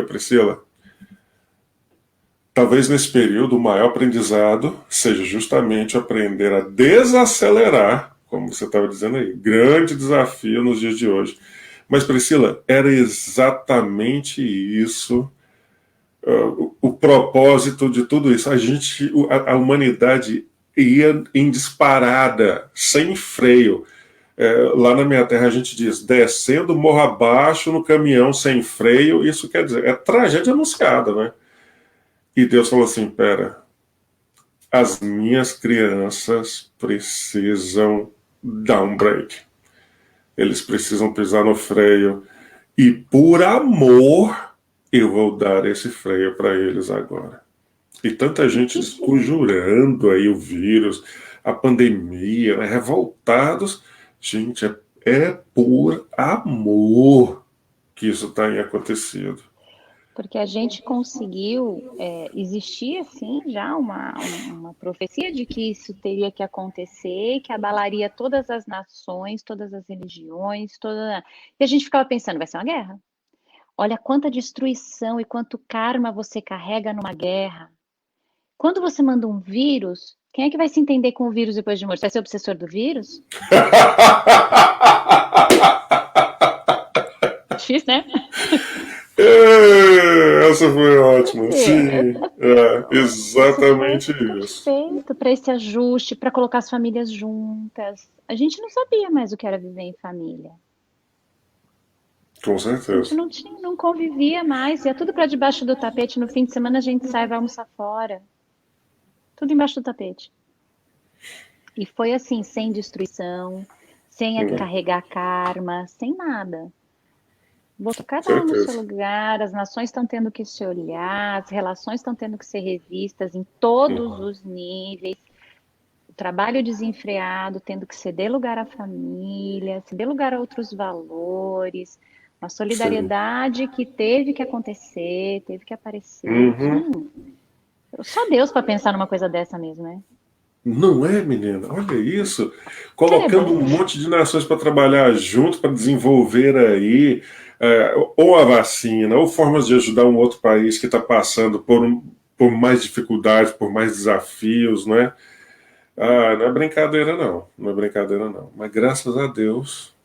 Priscila. Talvez nesse período o maior aprendizado seja justamente aprender a desacelerar, como você estava dizendo aí. Grande desafio nos dias de hoje. Mas, Priscila, era exatamente isso, o propósito de tudo isso. A humanidade ia em disparada, sem freio. Lá na minha terra a gente diz, descendo morro abaixo no caminhão sem freio, isso quer dizer, é tragédia anunciada, né? E Deus falou assim, pera, as minhas crianças precisam dar um break. Eles precisam pisar no freio. E por amor, eu vou dar esse freio para eles agora. E tanta gente desconjurando aí o vírus, a pandemia, né, revoltados. Gente, é por amor que isso tem acontecido. Porque a gente conseguiu, existia assim já uma profecia de que isso teria que acontecer, que abalaria todas as nações, todas as religiões, e a gente ficava pensando, vai ser uma guerra. Olha quanta destruição e quanto karma você carrega numa guerra. Quando você manda um vírus, quem é que vai se entender com o vírus depois de morto? Vai ser o obsessor do vírus? Difícil, né? Essa foi ótima. Sim, Isso foi exatamente isso. perfeito para esse ajuste, para colocar as famílias juntas. A gente não sabia mais o que era viver em família. Com A gente certeza. não convivia mais. Ia tudo para debaixo do tapete. No fim de semana a gente sai e vai almoçar fora. Tudo embaixo do tapete. E foi assim, sem destruição, sem Hum, carregar karma, sem nada. Botou cada um no seu certeza. lugar, as nações estão tendo que se olhar, as relações estão tendo que ser revistas em todos Uhum. os níveis. O trabalho desenfreado, tendo que ceder lugar à família, ceder lugar a outros valores, uma Sim. solidariedade que teve que acontecer, teve que aparecer. Uhum. Só Deus para pensar numa coisa dessa mesmo, né? Não é, menina? Olha isso. Que ele é Colocando um bom. monte de nações para trabalhar junto, para desenvolver aí ou a vacina, ou formas de ajudar um outro país que está passando por mais dificuldades, por mais desafios, não é? Não é brincadeira, não. Não é brincadeira, não. Mas graças a Deus,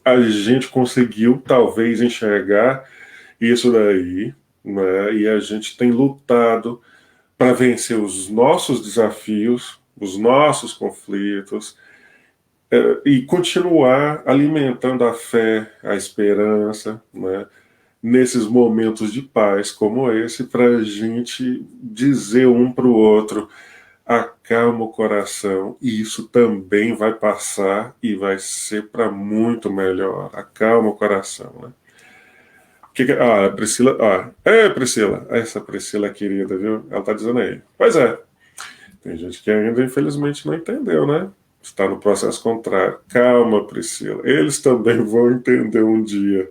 a gente conseguiu talvez enxergar isso daí, né? E a gente tem lutado para vencer os nossos desafios, os nossos conflitos, e continuar alimentando a fé, a esperança, né? Nesses momentos de paz como esse, para a gente dizer um para o outro: acalma o coração, e isso também vai passar e vai ser para muito melhor. Acalma o coração, né? Priscila, Priscila, essa Priscila querida, viu? Ela tá dizendo aí. Pois é, tem gente que ainda infelizmente não entendeu, né? Está no processo contrário. Calma, Priscila. Eles também vão entender um dia.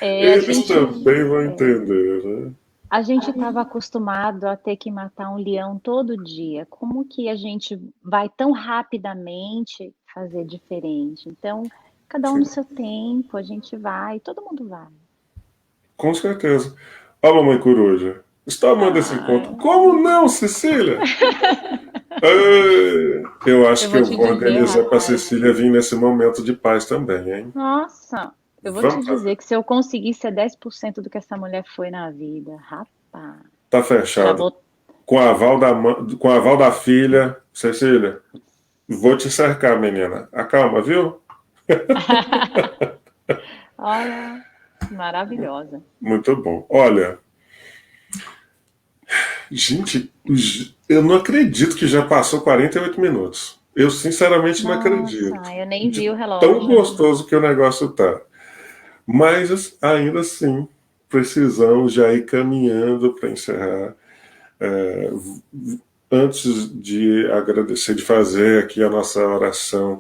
É, Eles também vão entender, né? a gente estava acostumado a ter que matar um leão todo dia. Como que a gente vai tão rapidamente fazer diferente? Então, cada um no Sim, seu tempo, a gente vai, todo mundo vai. com certeza. Ó, mamãe coruja. Está amando esse encontro. Ah, Como não, Cecília? Eu acho eu que vou eu te vou dizer, organizar para a rapaz. Cecília vir nesse momento de paz também, hein? Nossa, eu vou te Vamos fazer. dizer que se eu conseguir ser 10% do que essa mulher foi na vida, rapaz, Tá já fechado. vou. Com a aval da filha, Cecília, vou te cercar, menina. Acalma, viu? Olha, maravilhosa. Muito bom. Olha, gente, eu não acredito que já passou 48 minutos. Eu sinceramente não acredito. Nossa, eu nem vi De o tão relógio. gostoso que o negócio tá. Mas ainda assim, precisamos já ir caminhando para encerrar. É, Antes de agradecer, de fazer aqui a nossa oração,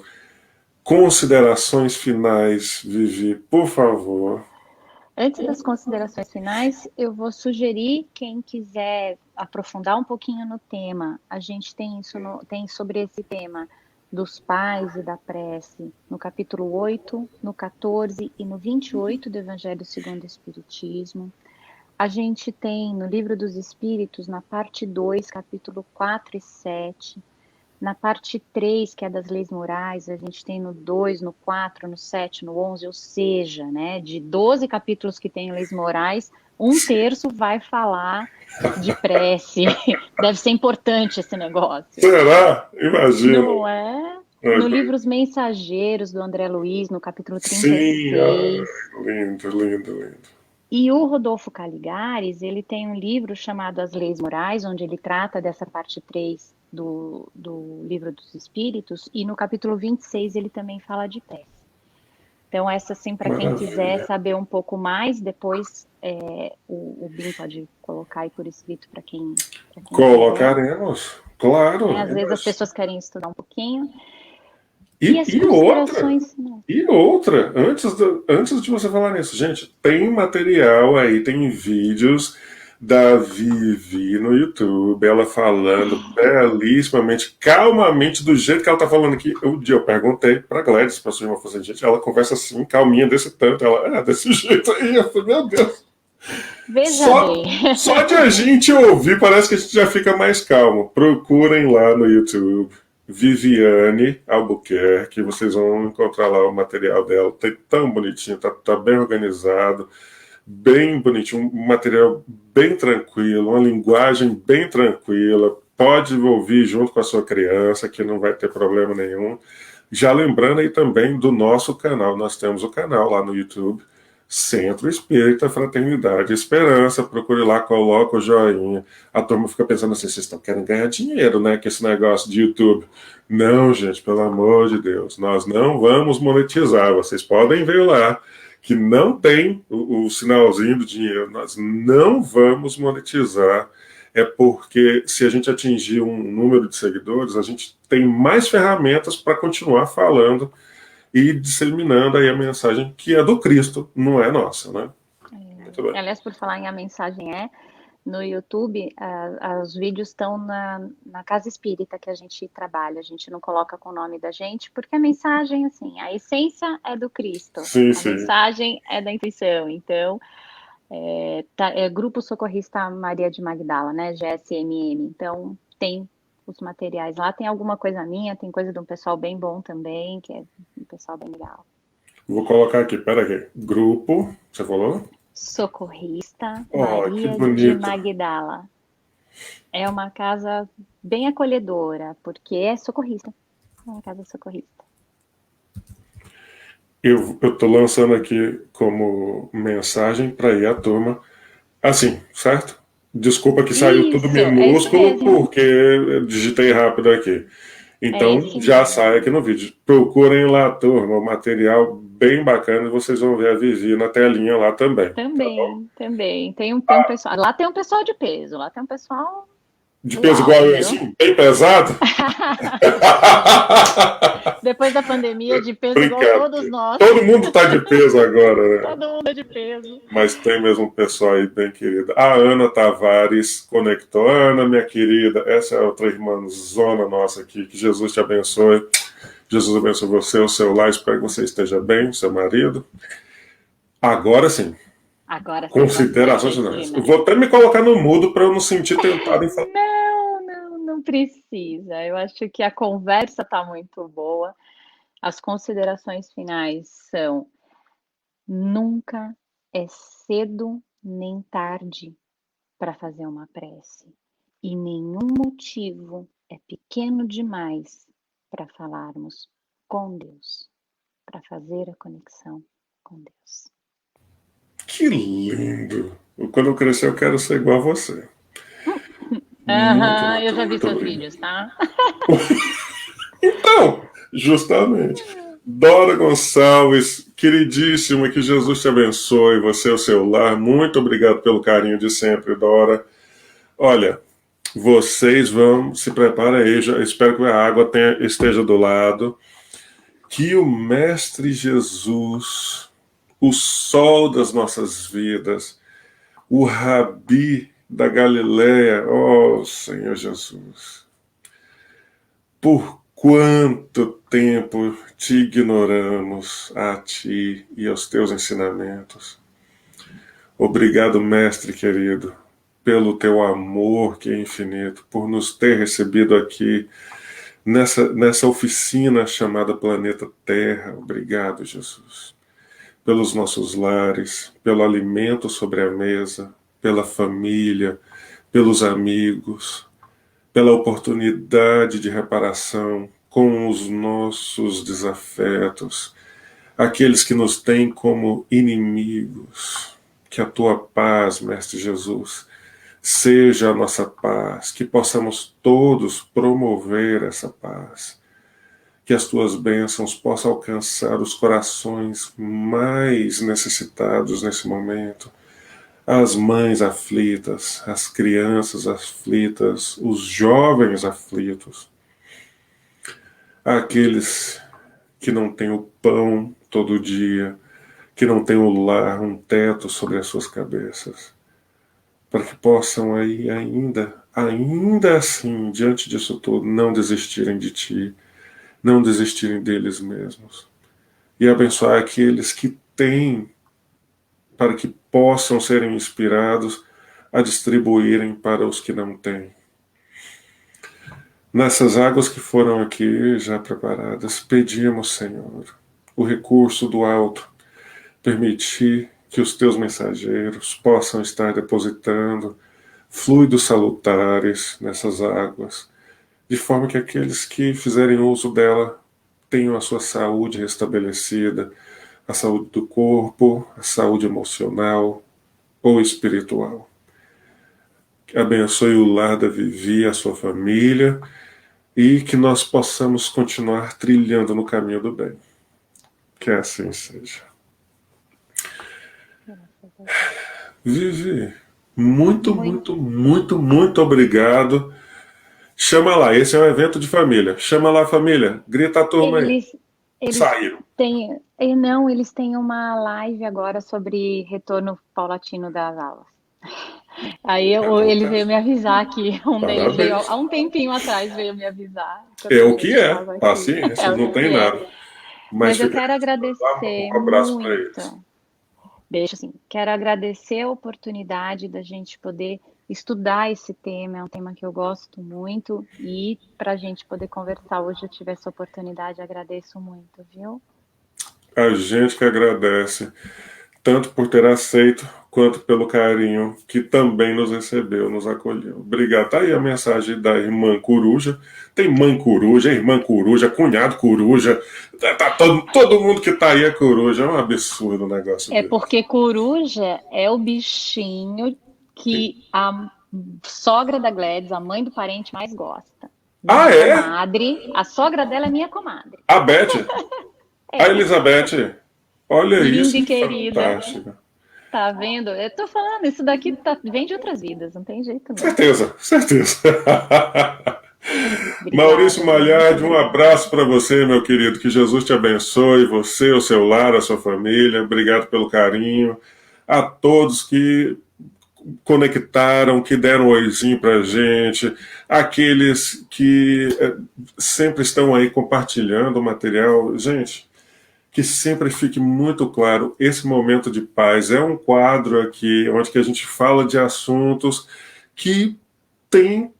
considerações finais, Vivi, por favor. Antes das considerações finais, eu vou sugerir quem quiser aprofundar um pouquinho no tema. A gente tem isso tem sobre esse tema dos pais e da prece no capítulo 8, no 14 e no 28 do Evangelho segundo o Espiritismo. A gente tem no Livro dos Espíritos, na parte 2, capítulo 4 e 7, Na parte 3, que é das leis morais, a gente tem no 2, no 4, no 7, no 11, ou seja, né, de 12 capítulos que tem leis morais, um terço vai falar de prece. Deve ser importante esse negócio. Será? Imagina. Não é? No Ok. livro Os Mensageiros, do André Luiz, no capítulo Sim, 36. lindo, lindo, lindo. E o Rodolfo Caligares, ele tem um livro chamado As Leis Morais, onde ele trata dessa parte 3 do Livro dos Espíritos, e no capítulo 26 ele também fala de prece. Então, essa, assim, para quem quiser Maravilha. saber um pouco mais, depois o BIM pode colocar aí por escrito para quem quiser. Colocaremos, Né? claro. Às vezes as pessoas querem estudar um pouquinho. E E, as e outra, considerações finais. e outra, antes de você falar nisso, gente, tem material aí, tem vídeos da Vivi no YouTube, ela falando belíssimamente, calmamente, do jeito que ela tá falando aqui. Eu perguntei pra Gladys, pra sua irmã, falei assim, gente, ela conversa assim, calminha desse tanto, ela, desse jeito aí, eu falei, meu Deus. Veja Só, bem. só de a gente ouvir, parece que a gente já fica mais calmo. Procurem lá no YouTube Viviane Albuquerque, vocês vão encontrar lá o material dela. Tá tão bonitinho, tá bem organizado, bem bonitinho, um material bem tranquilo, uma linguagem bem tranquila. Pode ouvir junto com a sua criança, que não vai ter problema nenhum. Já lembrando aí também do nosso canal, nós temos o canal lá no YouTube, Centro Espírita Fraternidade e Esperança. Procure lá, coloca o joinha. A turma fica pensando assim: vocês estão querendo ganhar dinheiro, né? Com esse negócio de YouTube. Não, gente, pelo amor de Deus, nós não vamos monetizar. Vocês podem ver lá que não tem o sinalzinho do dinheiro. Nós não vamos monetizar. É porque se a gente atingir um número de seguidores, a gente tem mais ferramentas para continuar falando e disseminando aí a mensagem que é do Cristo, não é nossa, né? Muito bem. Aliás, por falar em a mensagem no YouTube, os vídeos estão na Casa Espírita que a gente trabalha. A gente não coloca com o nome da gente, porque a mensagem, assim, a essência é do Cristo, Sim, a sim. mensagem é da intuição. Então, Grupo Socorrista Maria de Magdala, né? GSMM. Então, tem os materiais lá. Tem alguma coisa minha, tem coisa de um pessoal bem bom também, que é um pessoal bem legal. Vou colocar aqui, peraí. Grupo, você falou? Socorrista Oh, que Maria de bonito. Magdala. É uma casa bem acolhedora, porque é socorrista. É uma casa socorrista. Eu tô lançando aqui como mensagem para ir à turma. Assim, certo? Desculpa que saiu tudo Isso, é isso minúsculo mesmo. porque eu digitei rápido aqui. É Então esse já mesmo. sai aqui no vídeo. Procurem lá, turma, o material bem bacana e vocês vão ver a Vivi na telinha lá também. Tá bom? Também, também. Tem um pessoal. Lá tem um pessoal de peso, lá tem um pessoal De do peso igual alto, eu, viu? assim, bem pesado? Depois da pandemia, de peso igual todos Brincadeira. nós. Todo mundo tá de peso agora, né? Todo mundo é de peso. Mas tem mesmo um pessoal aí bem querido. A Ana Tavares conectou. Ana, minha querida, essa é outra irmã zona nossa aqui. Que Jesus te abençoe. Jesus abençoe você, o seu lar. Espero que você esteja bem, seu marido. Agora sim, Agora sim, considerações considerações finais. Eu finais. vou até me colocar no mudo para eu não sentir tentado em falar. Não precisa. Eu acho que a conversa está muito boa. As considerações finais são: nunca é cedo nem tarde para fazer uma prece, e nenhum motivo é pequeno demais para falarmos com Deus, para fazer a conexão com Deus. Que lindo! Quando eu crescer, eu quero ser igual a você. Muito, Aham, eu muito, já vi muito seus lindo. vídeos, tá? Então, justamente. Dora Gonçalves, queridíssima, que Jesus te abençoe, você e o seu lar. Muito obrigado pelo carinho de sempre, Dora. Olha, vocês vão, se preparem aí, espero que a água esteja do lado. Que o Mestre Jesus, o sol das nossas vidas, o Rabi da Galileia, ó Senhor Jesus, por quanto tempo te ignoramos a ti e aos teus ensinamentos. Obrigado, Mestre querido, pelo teu amor que é infinito, por nos ter recebido aqui nessa oficina chamada Planeta Terra. Obrigado, Jesus, pelos nossos lares, pelo alimento sobre a mesa, pela família, pelos amigos, pela oportunidade de reparação com os nossos desafetos, aqueles que nos têm como inimigos. Que a tua paz, Mestre Jesus, seja a nossa paz, que possamos todos promover essa paz, que as tuas bênçãos possam alcançar os corações mais necessitados nesse momento, as mães aflitas, as crianças aflitas, os jovens aflitos, aqueles que não têm o pão todo dia, que não têm o lar, um teto sobre as suas cabeças, para que possam aí ainda assim, diante disso tudo, não desistirem de ti, não desistirem deles mesmos, e abençoar aqueles que têm, para que possam serem inspirados a distribuírem para os que não têm. Nessas águas que foram aqui já preparadas, pedimos, Senhor, o recurso do alto, permitir que os teus mensageiros possam estar depositando fluidos salutares nessas águas, de forma que aqueles que fizerem uso dela tenham a sua saúde restabelecida, a saúde do corpo, a saúde emocional ou espiritual. Abençoe o lar da Vivi, a sua família, e que nós possamos continuar trilhando no caminho do bem. Que assim seja. Vivi, muito obrigado. Chama lá, esse é um evento de família. Chama lá a família, grita a turma aí. Eles Saíram. eles têm uma live agora sobre retorno paulatino das aulas. Aí ele veio me avisar aqui, deles veio há um tempinho atrás, veio me avisar. É o que é, paciência, não tem nada. Mas eu quero agradecer um abraço muito. para eles. Deixa assim, quero agradecer a oportunidade da gente poder estudar esse tema, é um tema que eu gosto muito, e para a gente poder conversar hoje, eu tive essa oportunidade, agradeço muito, viu? A gente que agradece, tanto por ter aceito, quanto pelo carinho que também nos recebeu, nos acolheu. Obrigado. Tá aí a mensagem da irmã Coruja. Tem mãe coruja, irmã coruja, cunhado coruja. Tá todo mundo que tá aí é coruja. É um absurdo o negócio dele. Porque coruja é o bichinho que a sogra da Gladys, a mãe do parente, mais gosta. É? Comadre, a sogra dela é minha comadre. A Beth? A Elizabeth? Olha isso, que querida. Fantástico. Tá vendo? Eu tô falando, isso daqui vem de outras vidas, não tem jeito não. Certeza. Maurício Malhade, um abraço para você, meu querido. Que Jesus te abençoe, você, o seu lar, a sua família. Obrigado pelo carinho. A todos que conectaram, que deram um oizinho pra gente, aqueles que sempre estão aí compartilhando o material. Gente, que sempre fique muito claro, esse momento de paz é um quadro aqui onde que a gente fala de assuntos que tem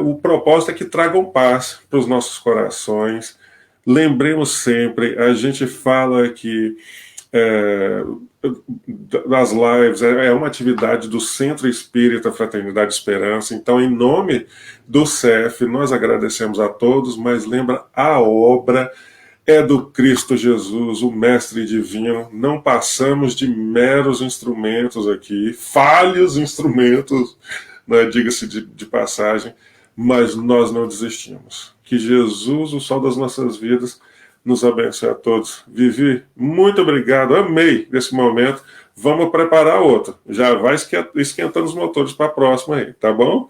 o propósito é que tragam paz para os nossos corações. Lembremos sempre, a gente fala que das lives é uma atividade do Centro Espírita Fraternidade e Esperança. Então, em nome do CEF, nós agradecemos a todos, mas lembra, a obra é do Cristo Jesus, o Mestre Divino. Não passamos de meros instrumentos aqui, falhos instrumentos, né, diga-se de passagem, mas nós não desistimos. Que Jesus, o sol das nossas vidas, nos abençoe a todos. Vivi, muito obrigado, amei esse momento. Vamos preparar outro. Já vai esquentando os motores para a próxima aí, tá bom?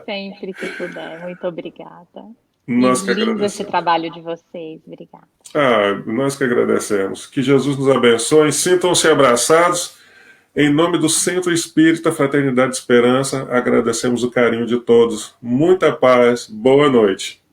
Sempre que puder. Muito obrigada. Nós que lindo agradecemos. Esse trabalho de vocês. Obrigada. Nós que agradecemos. Que Jesus nos abençoe. Sintam-se abraçados. Em nome do Centro Espírita Fraternidade e Esperança, agradecemos o carinho de todos. Muita paz. Boa noite.